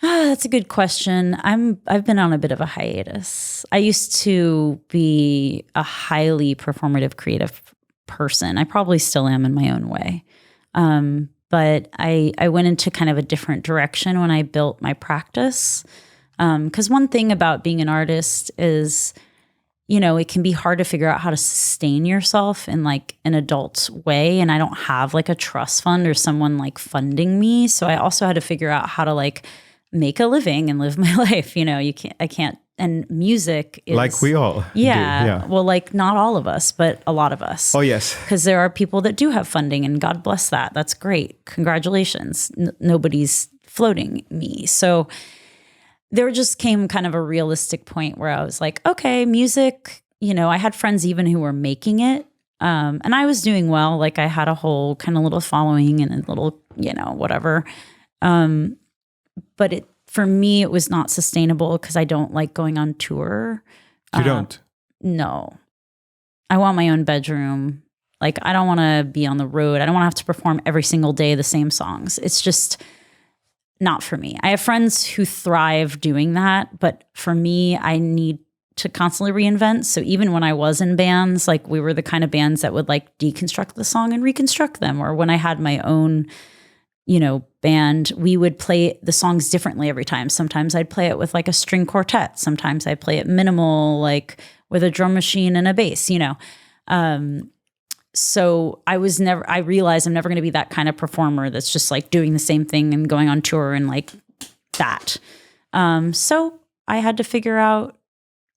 S2: That's a good question. I've been on a bit of a hiatus. I used to be a highly performative, creative person. I probably still am in my own way. But I went into kind of a different direction when I built my practice. Because one thing about being an artist is, it can be hard to figure out how to sustain yourself in like an adult way. And I don't have like a trust fund or someone like funding me. So I also had to figure out how to like make a living and live my life. I can't. And music is
S1: like we all do. Yeah.
S2: Well, like not all of us, but a lot of us.
S1: Oh, yes.
S2: Because there are people that do have funding and God bless that. That's great. Congratulations. Nobody's floating me. So there just came kind of a realistic point where I was like, okay, music, I had friends even who were making it. And I was doing well. Like I had a whole kind of little following and a little, whatever. But for me, it was not sustainable because I don't like going on tour.
S1: You don't?
S2: No. I want my own bedroom. Like, I don't want to be on the road. I don't want to have to perform every single day the same songs. It's just not for me. I have friends who thrive doing that. But for me, I need to constantly reinvent. So even when I was in bands, like we were the kind of bands that would like deconstruct the song and reconstruct them. Or when I had my own band, we would play the songs differently every time. Sometimes I'd play it with like a string quartet. Sometimes I'd play it minimal, like with a drum machine and a bass, So I realized I'm never going to be that kind of performer that's just like doing the same thing and going on tour and like that. So I had to figure out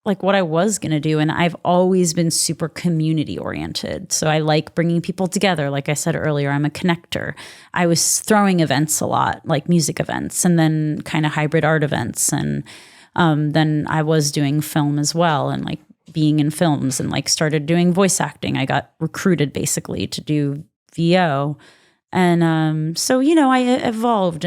S2: like what I was going to do. And I've always been super community oriented. So I like bringing people together. Like I said earlier, I'm a connector. I was throwing events a lot, like music events, and then kind of hybrid art events. And then I was doing film as well and like being in films and like started doing voice acting. I got recruited basically to do VO. And so, I evolved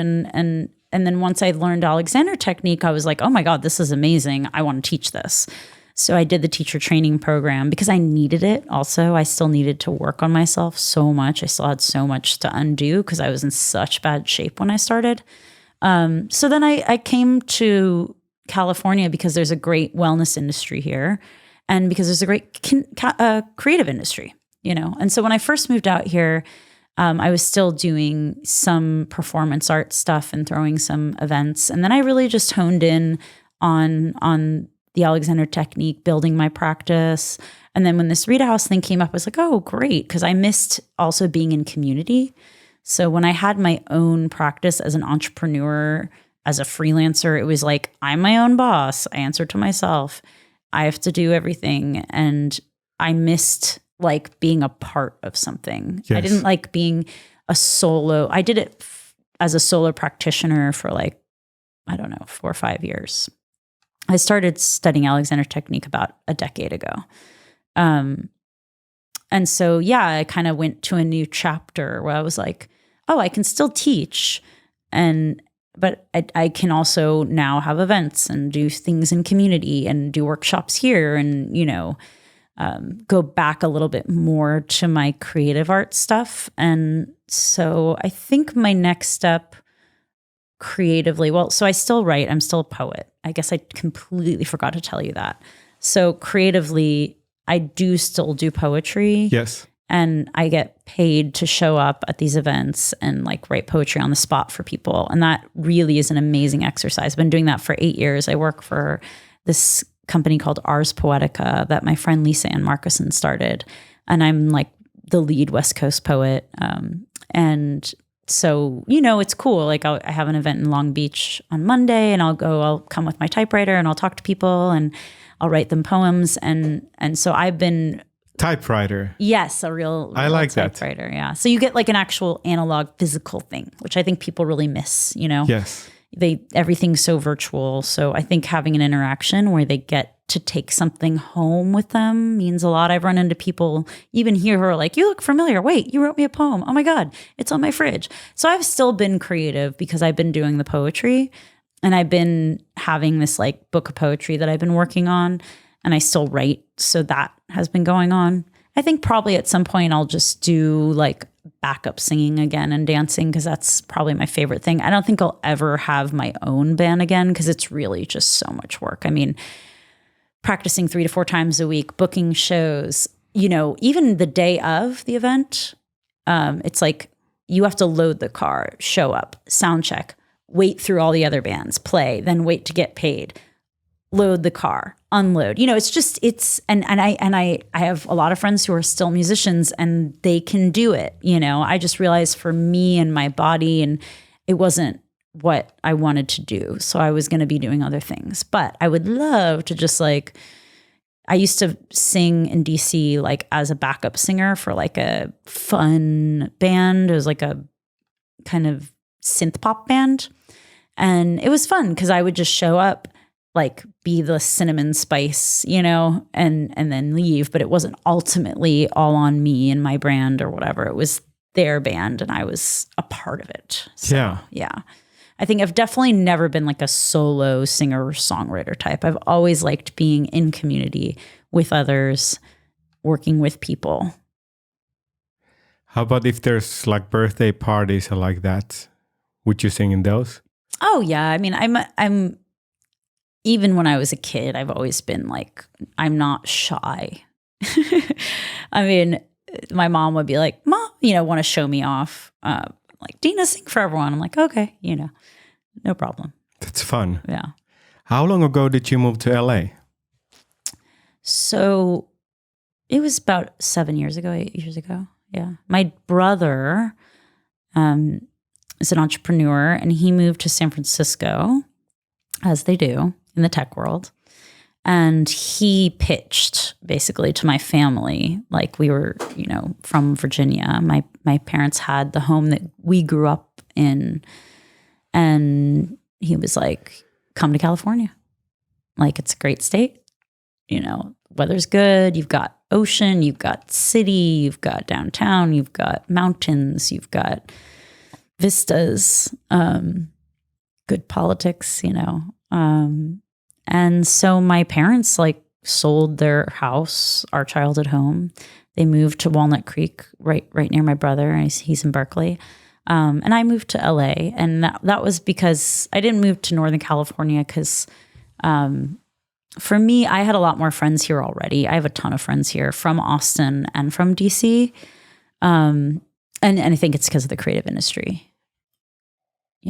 S2: and then once I learned Alexander technique, I was like, oh my God, this is amazing. I want to teach this. So I did the teacher training program because I needed it. Also, I still needed to work on myself so much. I still had so much to undo because I was in such bad shape when I started. So then I came to California because there's a great wellness industry here and because there's a great creative industry, And so when I first moved out here, I was still doing some performance art stuff and throwing some events. And then I really just honed in on the Alexander technique, building my practice. And then when this RiTA House thing came up, I was like, oh, great. Because I missed also being in community. So when I had my own practice as an entrepreneur, as a freelancer, it was like, I'm my own boss. I answer to myself. I have to do everything. And I missed like being a part of something. Yes. I didn't like being a solo. I did it as a solo practitioner for like, 4 or 5 years. I started studying Alexander technique about a decade ago. And so, I kind of went to a new chapter where I was like, oh, I can still teach. But I can also now have events and do things in community and do workshops here and, go back a little bit more to my creative art stuff. And so I think my next step creatively, so I still write, I'm still a poet. I guess I completely forgot to tell you that. So creatively, I do still do poetry.
S1: Yes.
S2: And I get paid to show up at these events and like write poetry on the spot for people. And that really is an amazing exercise. I've been doing that for 8 years. I work for this company called Ars Poetica that my friend Lisa Ann Markuson started. And I'm like the lead West Coast poet. And so, it's cool. Like I have an event in Long Beach on Monday and I'll come with my typewriter and I'll talk to people and I'll write them poems. And so I've been...
S1: Typewriter.
S2: Yes, a real
S1: I like
S2: typewriter. Yeah. So you get like an actual analog physical thing, which I think people really miss,
S1: Yes.
S2: Everything's so virtual. So I think having an interaction where they get to take something home with them means a lot. I've run into people even here who are like, you look familiar. Wait, you wrote me a poem. Oh my God, it's on my fridge. So I've still been creative because I've been doing the poetry and I've been having this like book of poetry that I've been working on and I still write. So that has been going on. I think probably at some point I'll just do like backup singing again and dancing because that's probably my favorite thing. I don't think I'll ever have my own band again because it's really just so much work. I mean, practicing 3 to 4 times a week, booking shows, even the day of the event, it's like you have to load the car, show up, sound check, wait through all the other bands, play, then wait to get paid, load the car, unload. I have a lot of friends who are still musicians and they can do it. I just realized for me and my body, and it wasn't what I wanted to do. So I was going to be doing other things, but I would love to just like, I used to sing in DC, like as a backup singer for like a fun band. It was like a kind of synth pop band. And it was fun because I would just show up, like be the cinnamon spice, and then leave. But it wasn't ultimately all on me and my brand or whatever. It was their band and I was a part of it. So, yeah. I think I've definitely never been like a solo singer or songwriter type. I've always liked being in community with others, working with people.
S1: How about if there's like birthday parties or like that? Would you sing in those?
S2: Oh yeah. I mean, I'm even when I was a kid, I've always been like, I'm not shy. I mean, my mom would be like, Mom, want to show me off. Like, Deena, sing for everyone. I'm like, okay, no problem.
S1: That's fun.
S2: Yeah.
S1: How long ago did you move to LA?
S2: So it was about 8 years ago. Yeah. My brother is an entrepreneur and he moved to San Francisco, as they do in the tech world. And he pitched basically to my family, like we were, from Virginia. My parents had the home that we grew up in. And he was like, come to California. Like, it's a great state. Weather's good. You've got ocean, you've got city, you've got downtown, you've got mountains, you've got vistas, good politics, and so my parents like sold their house, our childhood home. They moved to Walnut Creek, right near my brother. He's in Berkeley. And I moved to LA. And that was because I didn't move to Northern California because for me, I had a lot more friends here already. I have a ton of friends here from Austin and from DC. And I think it's because of the creative industry.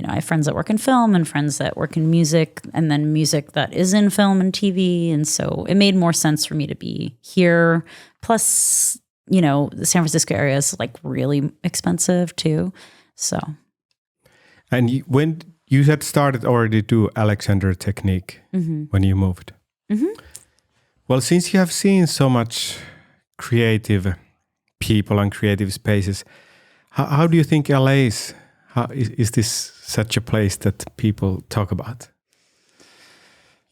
S2: I have friends that work in film and friends that work in music and then music that is in film and TV. And so it made more sense for me to be here. Plus, the San Francisco area is like really expensive too. So.
S1: And when you had started already to Alexander Technique when you moved. Mm-hmm. Well, since you have seen so much creative people and creative spaces, how do you think LA is? Is this such a place that people talk about?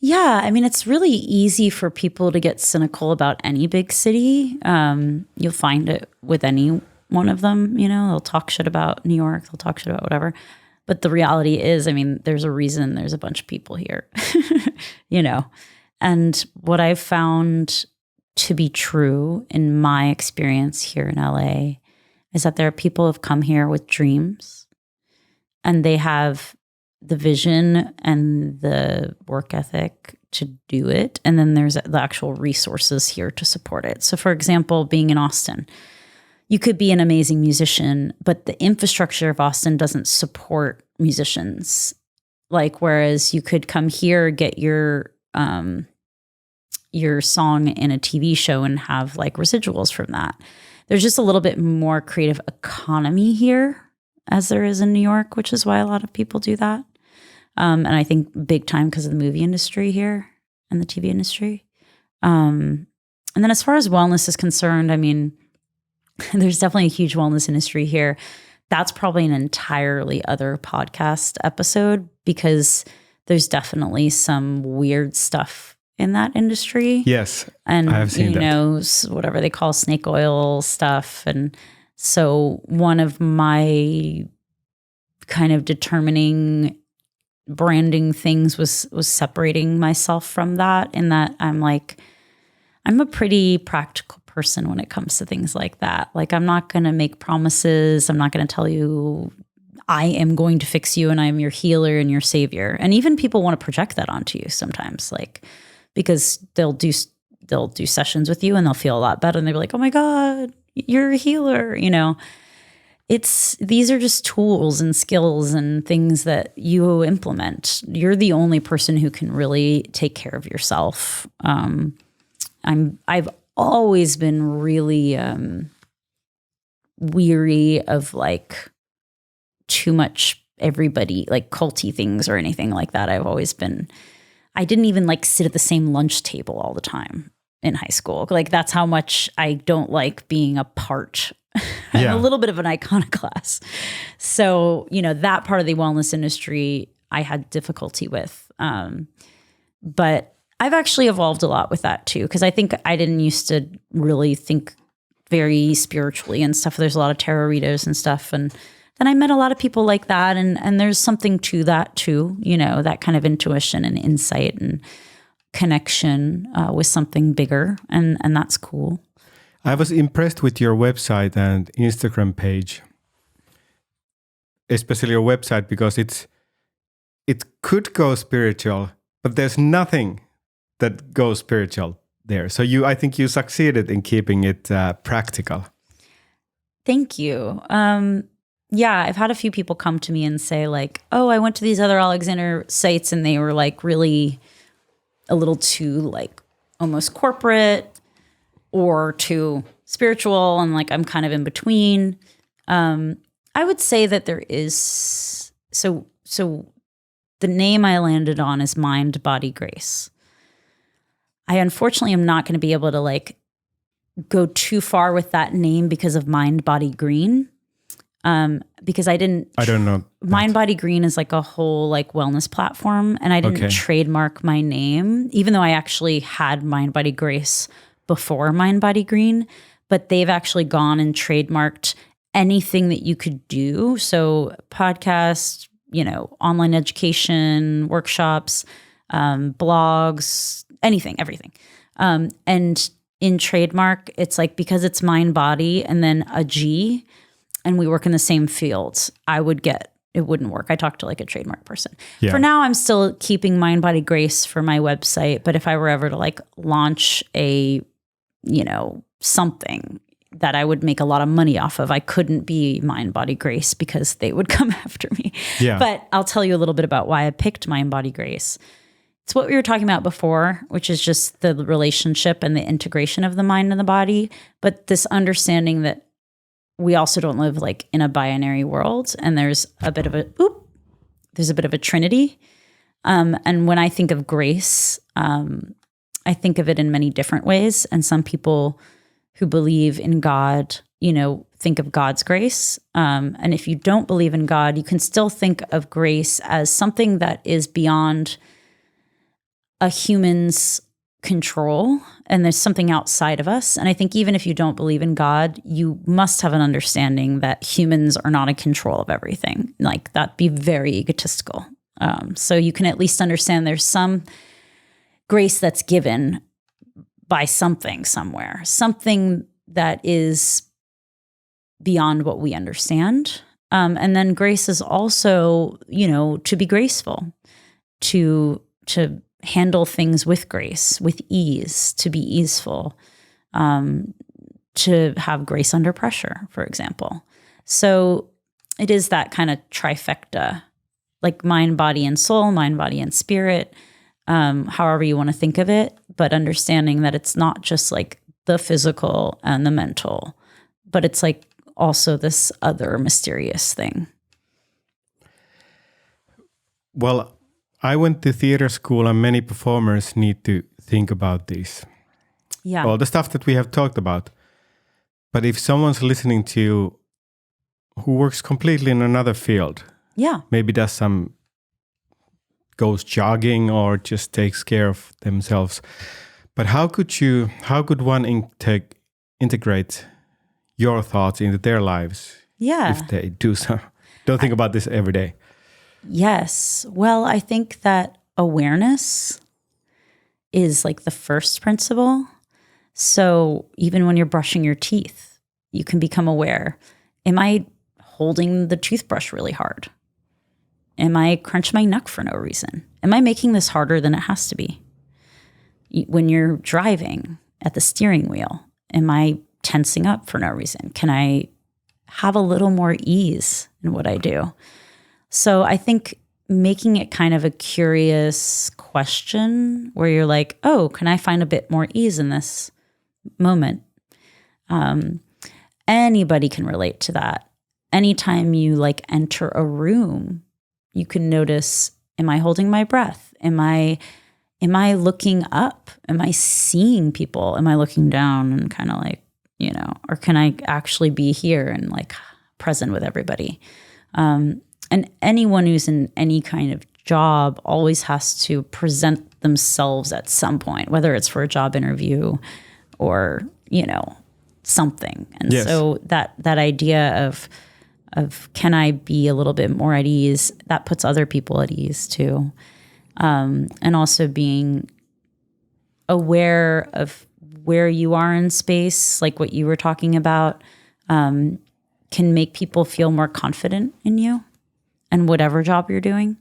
S2: Yeah, I mean, it's really easy for people to get cynical about any big city. You'll find it with any one of them. They'll talk shit about New York. They'll talk shit about whatever. But the reality is, I mean, there's a reason there's a bunch of people here, And what I've found to be true in my experience here in LA is that there are people who have come here with dreams. And they have the vision and the work ethic to do it. And then there's the actual resources here to support it. So for example, being in Austin, you could be an amazing musician, but the infrastructure of Austin doesn't support musicians. Like, whereas you could come here, get your song in a TV show and have like residuals from that. There's just a little bit more creative economy here as there is in New York, which is why a lot of people do that. And I think big time because of the movie industry here and the TV industry. And then as far as wellness is concerned, I mean, there's definitely a huge wellness industry here. That's probably an entirely other podcast episode because there's definitely some weird stuff in that industry.
S1: Yes,
S2: and
S1: I have seen
S2: that. Whatever they call snake oil stuff. And so one of my kind of determining branding things was separating myself from that, in that I'm a pretty practical person when it comes to things like that. Like, I'm not going to make promises. I'm not going to tell you I am going to fix you and I am your healer and your savior. And even people want to project that onto you sometimes, like, because they'll do sessions with you and they'll feel a lot better and they'll be like, oh my God, you're a healer. You know, these are just tools and skills and things that you implement. You're the only person who can really take care of yourself. I've always been really weary of like too much everybody, like culty things or anything like that. I didn't even like sit at the same lunch table all the time in high school. Like, that's how much I don't like being a part. I'm a little bit of an iconoclast. So, you know, that part of the wellness industry I had difficulty with. But I've actually evolved a lot with that too, because I think I didn't used to really think very spiritually and stuff. There's a lot of tarot readers and stuff. And then I met a lot of people like that. And there's something to that too, you know, that kind of intuition and insight and connection with something bigger. And that's cool.
S1: I was impressed with your website and Instagram page, especially your website, because it could go spiritual, but there's nothing that goes spiritual there. So I think you succeeded in keeping it practical.
S2: Thank you. Yeah, I've had a few people come to me and say like, oh, I went to these other Alexander sites and they were like really a little too like almost corporate or too spiritual. And like, I'm kind of in between. I would say that there is, so the name I landed on is Mind, Body, Grace. I unfortunately am not going to be able to like go too far with that name because of Mind, Body, Green. Because I don't know. Mind, Body, Green is like a whole like wellness platform, and I didn't trademark my name, even though I actually had Mind, Body, Grace before Mind, Body, Green. But they've actually gone and trademarked anything that you could do. So podcasts, you know, online education, workshops, blogs, anything, everything. And in trademark, it's like, because it's mind, body, and then a G, and we work in the same fields, it wouldn't work. I talked to like a trademark person. Yeah. For now, I'm still keeping Mind, Body, Grace for my website. But if I were ever to like launch a, you know, something that I would make a lot of money off of, I couldn't be Mind, Body, Grace because they would come after me. Yeah. But I'll tell you a little bit about why I picked Mind, Body, Grace. It's what we were talking about before, which is just the relationship and the integration of the mind and the body, but this understanding that we also don't live like in a binary world, and there's a bit of a trinity. And when I think of grace, I think of it in many different ways. And some people who believe in God, you know, think of God's grace. And if you don't believe in God, you can still think of grace as something that is beyond a human's control, and there's something outside of us. And I think even if you don't believe in God, you must have an understanding that humans are not in control of everything. Like, that'd be very egotistical. So you can at least understand there's some grace that's given by something somewhere, something that is beyond what we understand. And then grace is also, you know, to be graceful, to handle things with grace, with ease, to be easeful, to have grace under pressure, for example. So it is that kind of trifecta, like mind, body, and soul, mind, body, and spirit, however you want to think of it, but understanding that it's not just like the physical and the mental, but it's like also this other mysterious thing.
S1: Well, I went to theater school, and many performers need to think about this.
S2: Yeah.
S1: All the stuff that we have talked about. But if someone's listening to you who works completely in another field,
S2: Yeah.
S1: maybe goes jogging or just takes care of themselves. But how could one integrate your thoughts into their lives?
S2: Yeah.
S1: If they do so. Don't think about this every day.
S2: Yes. Well, I think that awareness is like the first principle. So even when you're brushing your teeth, you can become aware. Am I holding the toothbrush really hard? Am I crunching my neck for no reason? Am I making this harder than it has to be? When you're driving at the steering wheel, am I tensing up for no reason? Can I have a little more ease in what I do? So I think making it kind of a curious question where you're like, oh, can I find a bit more ease in this moment? Anybody can relate to that. Anytime you like enter a room, you can notice, am I holding my breath? Am I looking up? Am I seeing people? Am I looking down and kind of like, or can I actually be here and like present with everybody? And anyone who's in any kind of job always has to present themselves at some point, whether it's for a job interview or, something. And
S1: yes.
S2: So that idea of can I be a little bit more at ease, that puts other people at ease too. And also being aware of where you are in space, like what you were talking about, can make people feel more confident in you and whatever job you're doing.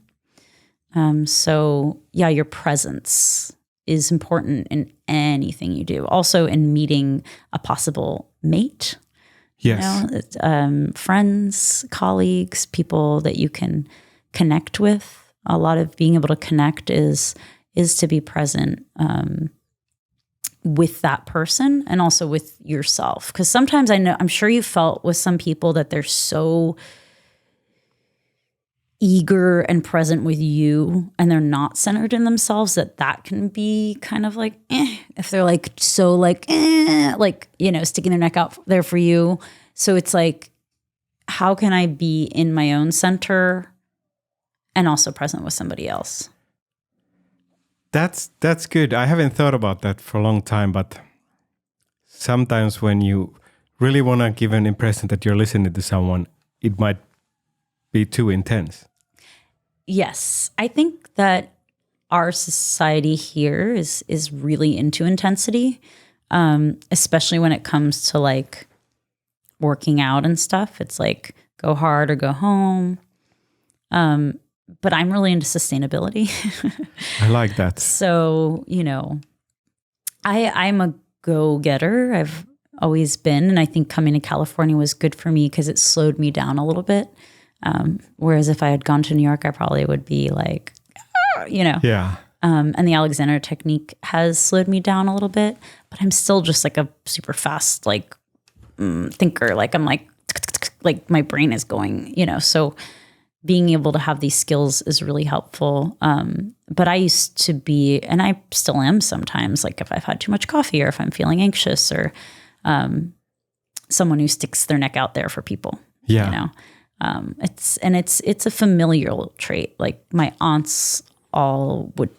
S2: So yeah, your presence is important in anything you do. Also in meeting a possible mate.
S1: Yes.
S2: Friends, colleagues, people that you can connect with. A lot of being able to connect is to be present with that person and also with yourself. Because sometimes I'm sure you felt with some people that they're so eager and present with you and they're not centered in themselves, that can be kind of like, if they're like, so like, sticking their neck out there for you. So it's like, how can I be in my own center and also present with somebody else?
S1: That's good. I haven't thought about that for a long time, but sometimes when you really want to give an impression that you're listening to someone, it might be too intense.
S2: Yes. I think that our society here is really into intensity, especially when it comes to like working out and stuff. It's like go hard or go home. But I'm really into sustainability.
S1: I like that.
S2: So, I'm a go-getter. I've always been. And I think coming to California was good for me because it slowed me down a little bit. Whereas if I had gone to New York, I probably would be like,
S1: Yeah.
S2: And the Alexander technique has slowed me down a little bit, but I'm still just like a super fast, like thinker. Like I'm like my brain is going, so being able to have these skills is really helpful. But I used to be, and I still am sometimes, like if I've had too much coffee or if I'm feeling anxious or someone who sticks their neck out there for people.
S1: Yeah.
S2: It's a familial trait. Like my aunts all would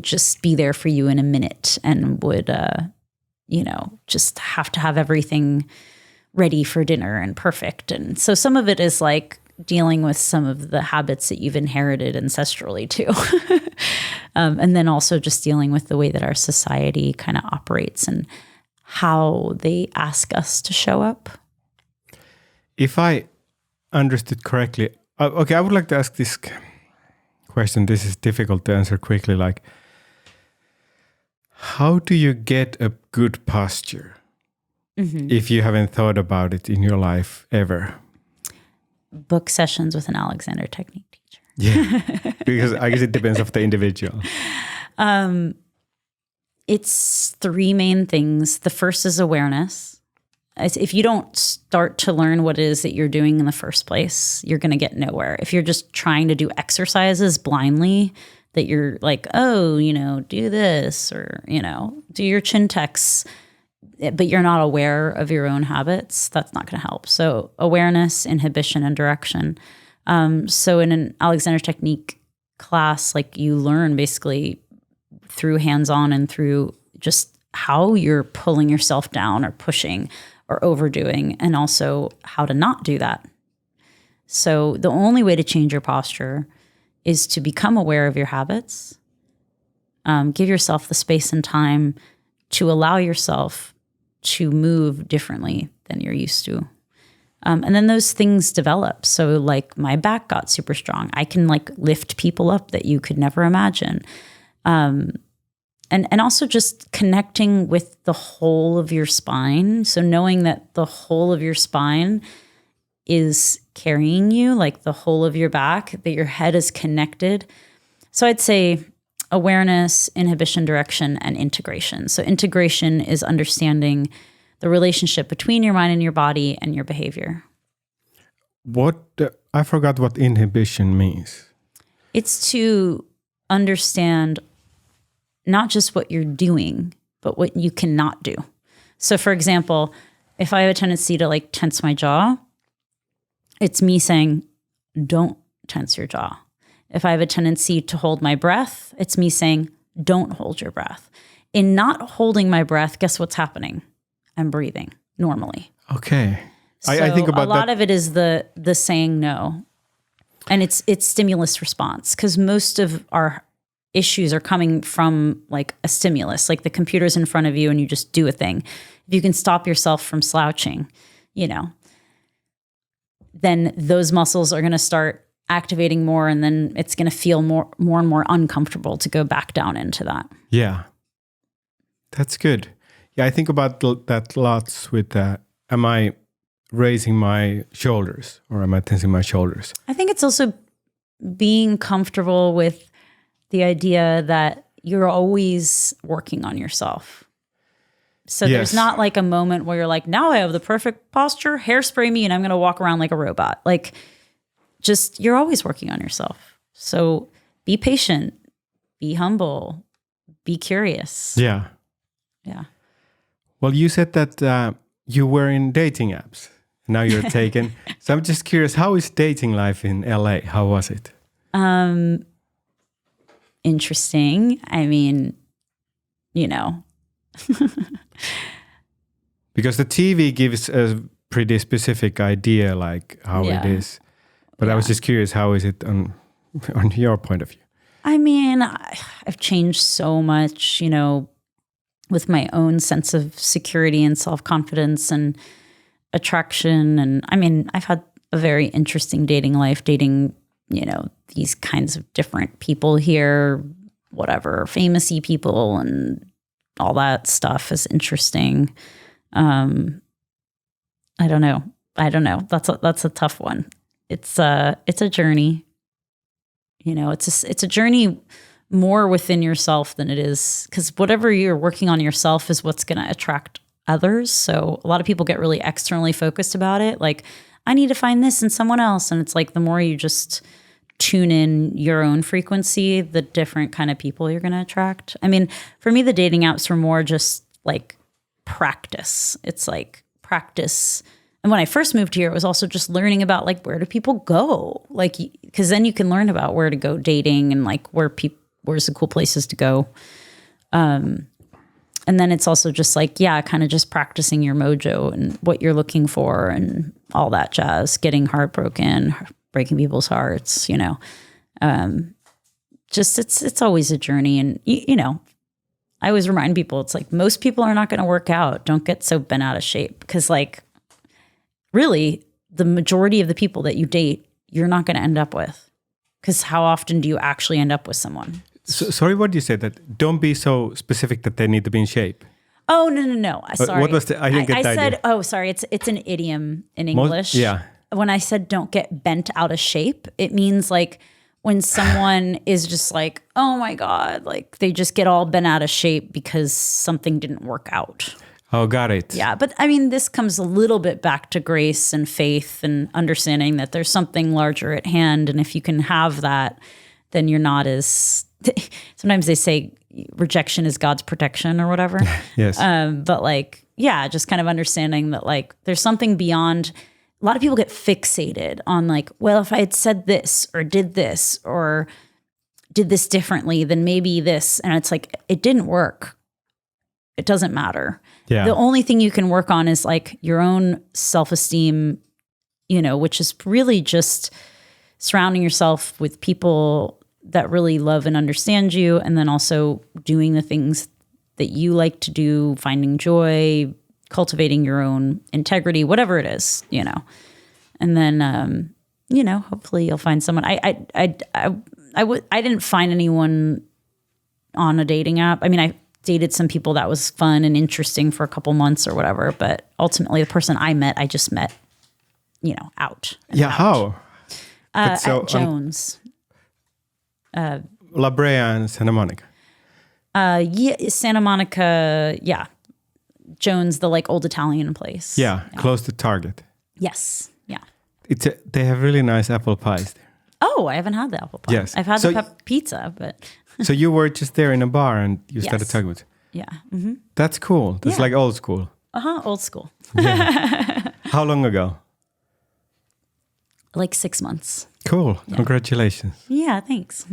S2: just be there for you in a minute and would, just have to have everything ready for dinner and perfect. And so some of it is like dealing with some of the habits that you've inherited ancestrally too. And then also just dealing with the way that our society kind of operates and how they ask us to show up. If
S1: I understood correctly, okay, I would like to ask this question. This is difficult to answer quickly. Like, how do you get a good posture if you haven't thought about it in your life ever?
S2: Book sessions with an Alexander Technique teacher.
S1: Yeah, because I guess it depends on the individual.
S2: It's three main things. The first is awareness. If you don't start to learn what it is that you're doing in the first place, you're going to get nowhere. If you're just trying to do exercises blindly, that you're like, oh, do this or, do your chin tucks, but you're not aware of your own habits, that's not going to help. So awareness, inhibition, and direction. So in an Alexander Technique class, like you learn basically through hands-on and through just how you're pulling yourself down or pushing or overdoing, and also how to not do that. So the only way to change your posture is to become aware of your habits, give yourself the space and time to allow yourself to move differently than you're used to. And then those things develop. So like my back got super strong. I can like lift people up that you could never imagine. And also just connecting with the whole of your spine. So knowing that the whole of your spine is carrying you, like the whole of your back, that your head is connected. So I'd say awareness, inhibition, direction, and integration. So integration is understanding the relationship between your mind and your body and your behavior.
S1: I forgot what inhibition means.
S2: It's to understand not just what you're doing, but what you cannot do. So for example, if I have a tendency to like tense my jaw, it's me saying, don't tense your jaw. If I have a tendency to hold my breath, it's me saying, don't hold your breath. In not holding my breath, guess what's happening? I'm breathing normally.
S1: Okay.
S2: So
S1: I think about
S2: a lot of it is the saying no. And it's stimulus response, because most of our issues are coming from like a stimulus, like the computer's in front of you and you just do a thing. If you can stop yourself from slouching, then those muscles are going to start activating more, and then it's going to feel more and more uncomfortable to go back down into that.
S1: Yeah. That's good. Yeah, I think about that lots with, am I raising my shoulders or am I tensing my shoulders?
S2: I think it's also being comfortable with the idea that you're always working on yourself. So there's not like a moment where you're like, now I have the perfect posture, hairspray me, and I'm going to walk around like a robot. Like, just, you're always working on yourself. So be patient, be humble, be curious.
S1: Yeah.
S2: Yeah.
S1: Well, you said that you were in dating apps. Now you're taken. So I'm just curious, how is dating life in LA? How was it?
S2: Interesting. I mean,
S1: because the TV gives a pretty specific idea, like how it is. But I was just curious, how is it on your point of view?
S2: I mean, I've changed so much, with my own sense of security and self-confidence and attraction. And I mean, I've had a very interesting dating life, dating, these kinds of different people here, whatever, famous-y people and all that stuff is interesting. I don't know. That's a tough one. It's a journey. It's a journey more within yourself than it is, because whatever you're working on yourself is what's going to attract others. So a lot of people get really externally focused about it. Like, I need to find this in someone else. And it's like, the more you just tune in your own frequency, the different kind of people you're going to attract. I mean, for me, the dating apps were more just like practice. It's like practice. And when I first moved here, it was also just learning about like, where do people go? Like, because then you can learn about where to go dating and like where's the cool places to go. And then it's also just like, kind of just practicing your mojo and what you're looking for and all that jazz, getting heartbroken, breaking people's hearts, just it's always a journey. And, I always remind people, it's like, most people are not going to work out. Don't get so bent out of shape, because like, really, the majority of the people that you date, you're not going to end up with. Because how often do you actually end up with someone?
S1: So, sorry, what did you say? That don't be so specific that they need to be in shape.
S2: Oh, no. Sorry.
S1: What was I didn't get that
S2: said,
S1: idea.
S2: oh, sorry. It's an idiom in English.
S1: Yeah.
S2: When I said don't get bent out of shape, it means like when someone is just like, oh my God, like they just get all bent out of shape because something didn't work out.
S1: Oh, got it.
S2: Yeah. But I mean, this comes a little bit back to grace and faith and understanding that there's something larger at hand. And if you can have that, then you're not as, sometimes they say rejection is God's protection or whatever.
S1: Yes.
S2: But like, yeah, just kind of understanding that like there's something beyond. A lot of people get fixated on like, well, if I had said this or did this differently, then maybe this. And it's like, it didn't work. It doesn't matter.
S1: Yeah.
S2: The only thing you can work on is like your own self-esteem, which is really just surrounding yourself with people that really love and understand you. And then also doing the things that you like to do, finding joy, cultivating your own integrity, whatever it is, and then, hopefully you'll find someone. I didn't find anyone on a dating app. I mean, I dated some people that was fun and interesting for a couple months or whatever, but ultimately the person I just met, out.
S1: Yeah.
S2: Out.
S1: How?
S2: At Jones.
S1: La Brea and Santa Monica.
S2: Yeah, Santa Monica. Yeah. Jones, the like old Italian place.
S1: Yeah, close to Target.
S2: Yes. Yeah.
S1: They have really nice apple pies there.
S2: Oh, I haven't had the apple pie.
S1: Yes.
S2: I've had the pizza, but.
S1: So you were just there in a bar and you started talking with.
S2: Yeah. Mm-hmm.
S1: That's cool. That's like old school.
S2: Old school.
S1: Yeah. How long ago?
S2: Like 6 months.
S1: Cool. Yeah. Congratulations.
S2: Yeah, thanks.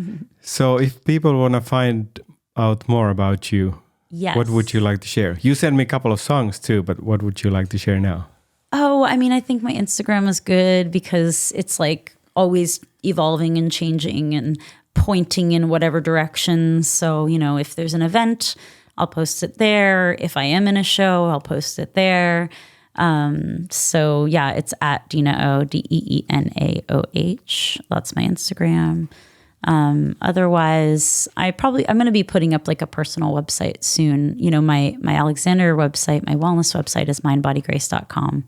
S1: So if people want to find out more about you, what would you like to share? You sent me a couple of songs too, but what would you like to share now?
S2: Oh, I mean, I think my Instagram is good because it's like always evolving and changing and pointing in whatever direction. So, if there's an event, I'll post it there. If I am in a show, I'll post it there. So yeah, it's at Deena Odeenaoh. That's my Instagram. Otherwise, I'm going to be putting up like a personal website soon. My Alexander website, my wellness website is mindbodygrace.com.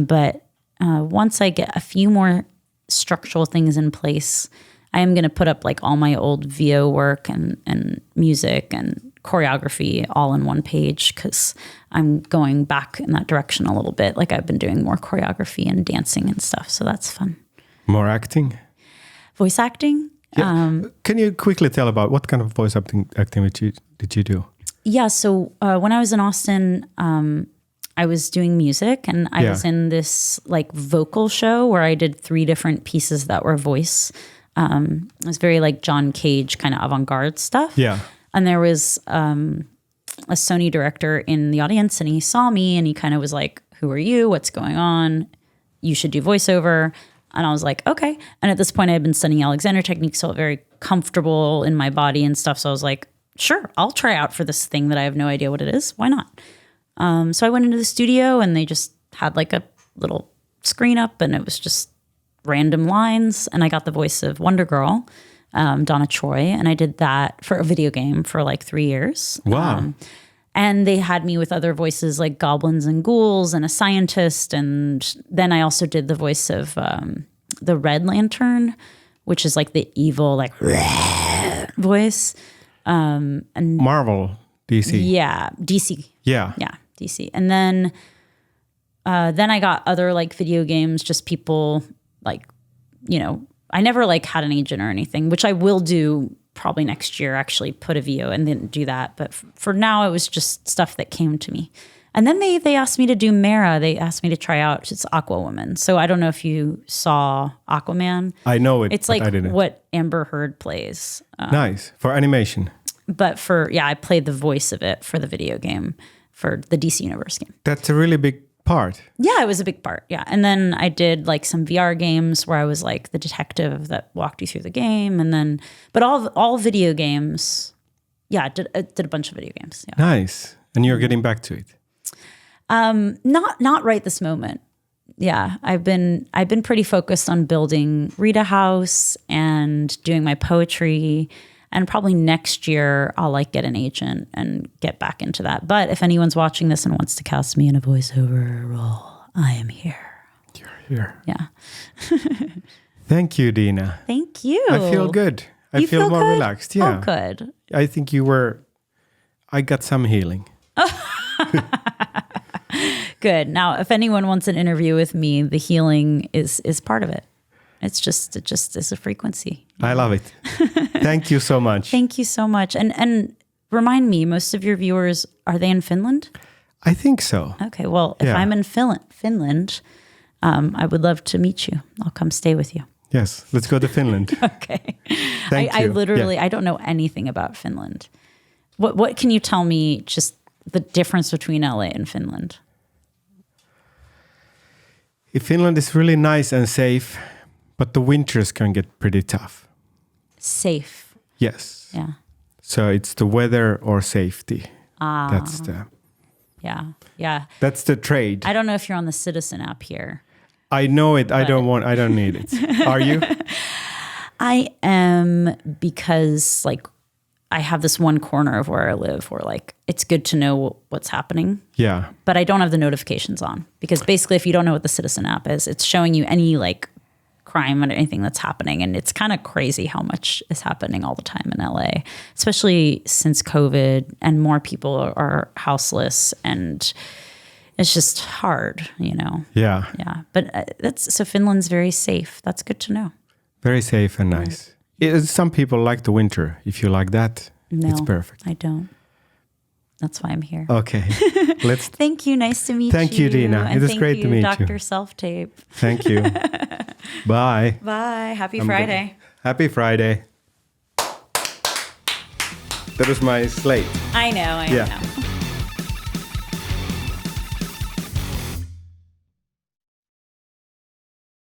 S2: But once I get a few more structural things in place, I am going to put up like all my old VO work and music and choreography all in one page because I'm going back in that direction a little bit. Like I've been doing more choreography and dancing and stuff. So that's fun.
S1: More acting?
S2: Voice acting?
S1: Yeah. Can you quickly tell about what kind of voice acting did you do?
S2: Yeah. So when I was in Austin, I was doing music and I was in this like vocal show where I did 3 different pieces that were voice. It was very like John Cage kind of avant-garde stuff.
S1: Yeah.
S2: And there was a Sony director in the audience and he saw me and he kind of was like, who are you? What's going on? You should do voiceover. And I was like, okay. And at this point I had been studying Alexander technique, so I felt very comfortable in my body and stuff. So I was like, sure, I'll try out for this thing that I have no idea what it is. Why not? So I went into the studio and they just had like a little screen up and it was just random lines. And I got the voice of Wonder Girl, Donna Troy. And I did that for a video game for like 3 years.
S1: Wow.
S2: And they had me with other voices like goblins and ghouls and a scientist. And then I also did the voice of the Red Lantern, which is like the evil, like voice. And
S1: Marvel, DC.
S2: Yeah, DC.
S1: Yeah.
S2: Yeah, DC. And then I got other like video games, just people like, I never like had an agent or anything, which I will do probably next year, actually put a VO and didn't do that. But for now, it was just stuff that came to me. And then they asked me to do Mara. They asked me to try out. It's Aquawoman. So I don't know if you saw Aquaman.
S1: I know it.
S2: It's like
S1: I didn't.
S2: what Amber Heard plays.
S1: Nice. For animation.
S2: But I played the voice of it for the video game, for the DC Universe game.
S1: That's a really big part.
S2: Yeah, it was a big part. Yeah. And then I did like some VR games where I was like the detective that walked you through the game. And then, but all video games. Yeah, I did a bunch of video games. Yeah.
S1: Nice. And you're getting back to it.
S2: Not right this moment. I've been pretty focused on building RiTA House and doing my poetry. And probably next year I'll like get an agent and get back into that. But if anyone's watching this and wants to cast me in a voiceover role, I am here.
S1: You're here.
S2: Yeah.
S1: Thank you, Deena.
S2: Thank you.
S1: I feel good. I feel more
S2: good?
S1: relaxed. Yeah.
S2: Oh, good.
S1: I think I got some healing.
S2: Good. Now, if anyone wants an interview with me, the healing is part of it. It just is a frequency.
S1: I love it. Thank you so much.
S2: Thank you so much. And remind me, most of your viewers, are they in Finland?
S1: I think so.
S2: Okay. Well, if I'm in Finland, I would love to meet you. I'll come stay with you.
S1: Yes. Let's go to Finland.
S2: Okay.
S1: Thank
S2: I
S1: you.
S2: literally, I don't know anything about Finland. What can you tell me just the difference between LA and Finland?
S1: Finland is really nice and safe, but the winters can get pretty tough.
S2: Safe.
S1: Yes.
S2: Yeah.
S1: So it's the weather or safety. That's the
S2: Yeah.
S1: That's the trade.
S2: I don't know if you're on the Citizen app here.
S1: I know it. I don't need it. Are you?
S2: I am, because like I have this one corner of where I live where like it's good to know what's happening.
S1: Yeah.
S2: But I don't have the notifications on, because basically if you don't know what the Citizen app is, it's showing you any like crime or anything that's happening. And it's kind of crazy how much is happening all the time in LA, especially since COVID and more people are houseless, and it's just hard, you know?
S1: Yeah.
S2: Yeah. But so Finland's very safe. That's good to know.
S1: Very safe and nice. Some people like the winter. If you like that,
S2: No,
S1: it's perfect.
S2: I don't. That's why I'm here.
S1: Okay. Let's.
S2: Thank you. Nice to meet you.
S1: Thank you, Deena.
S2: And
S1: It was great to meet you.
S2: Dr. Self-Tape.
S1: Thank you. Bye.
S2: Bye. Happy Friday.
S1: Happy Friday. That was my slate.
S2: I know.
S1: Yeah.
S2: know.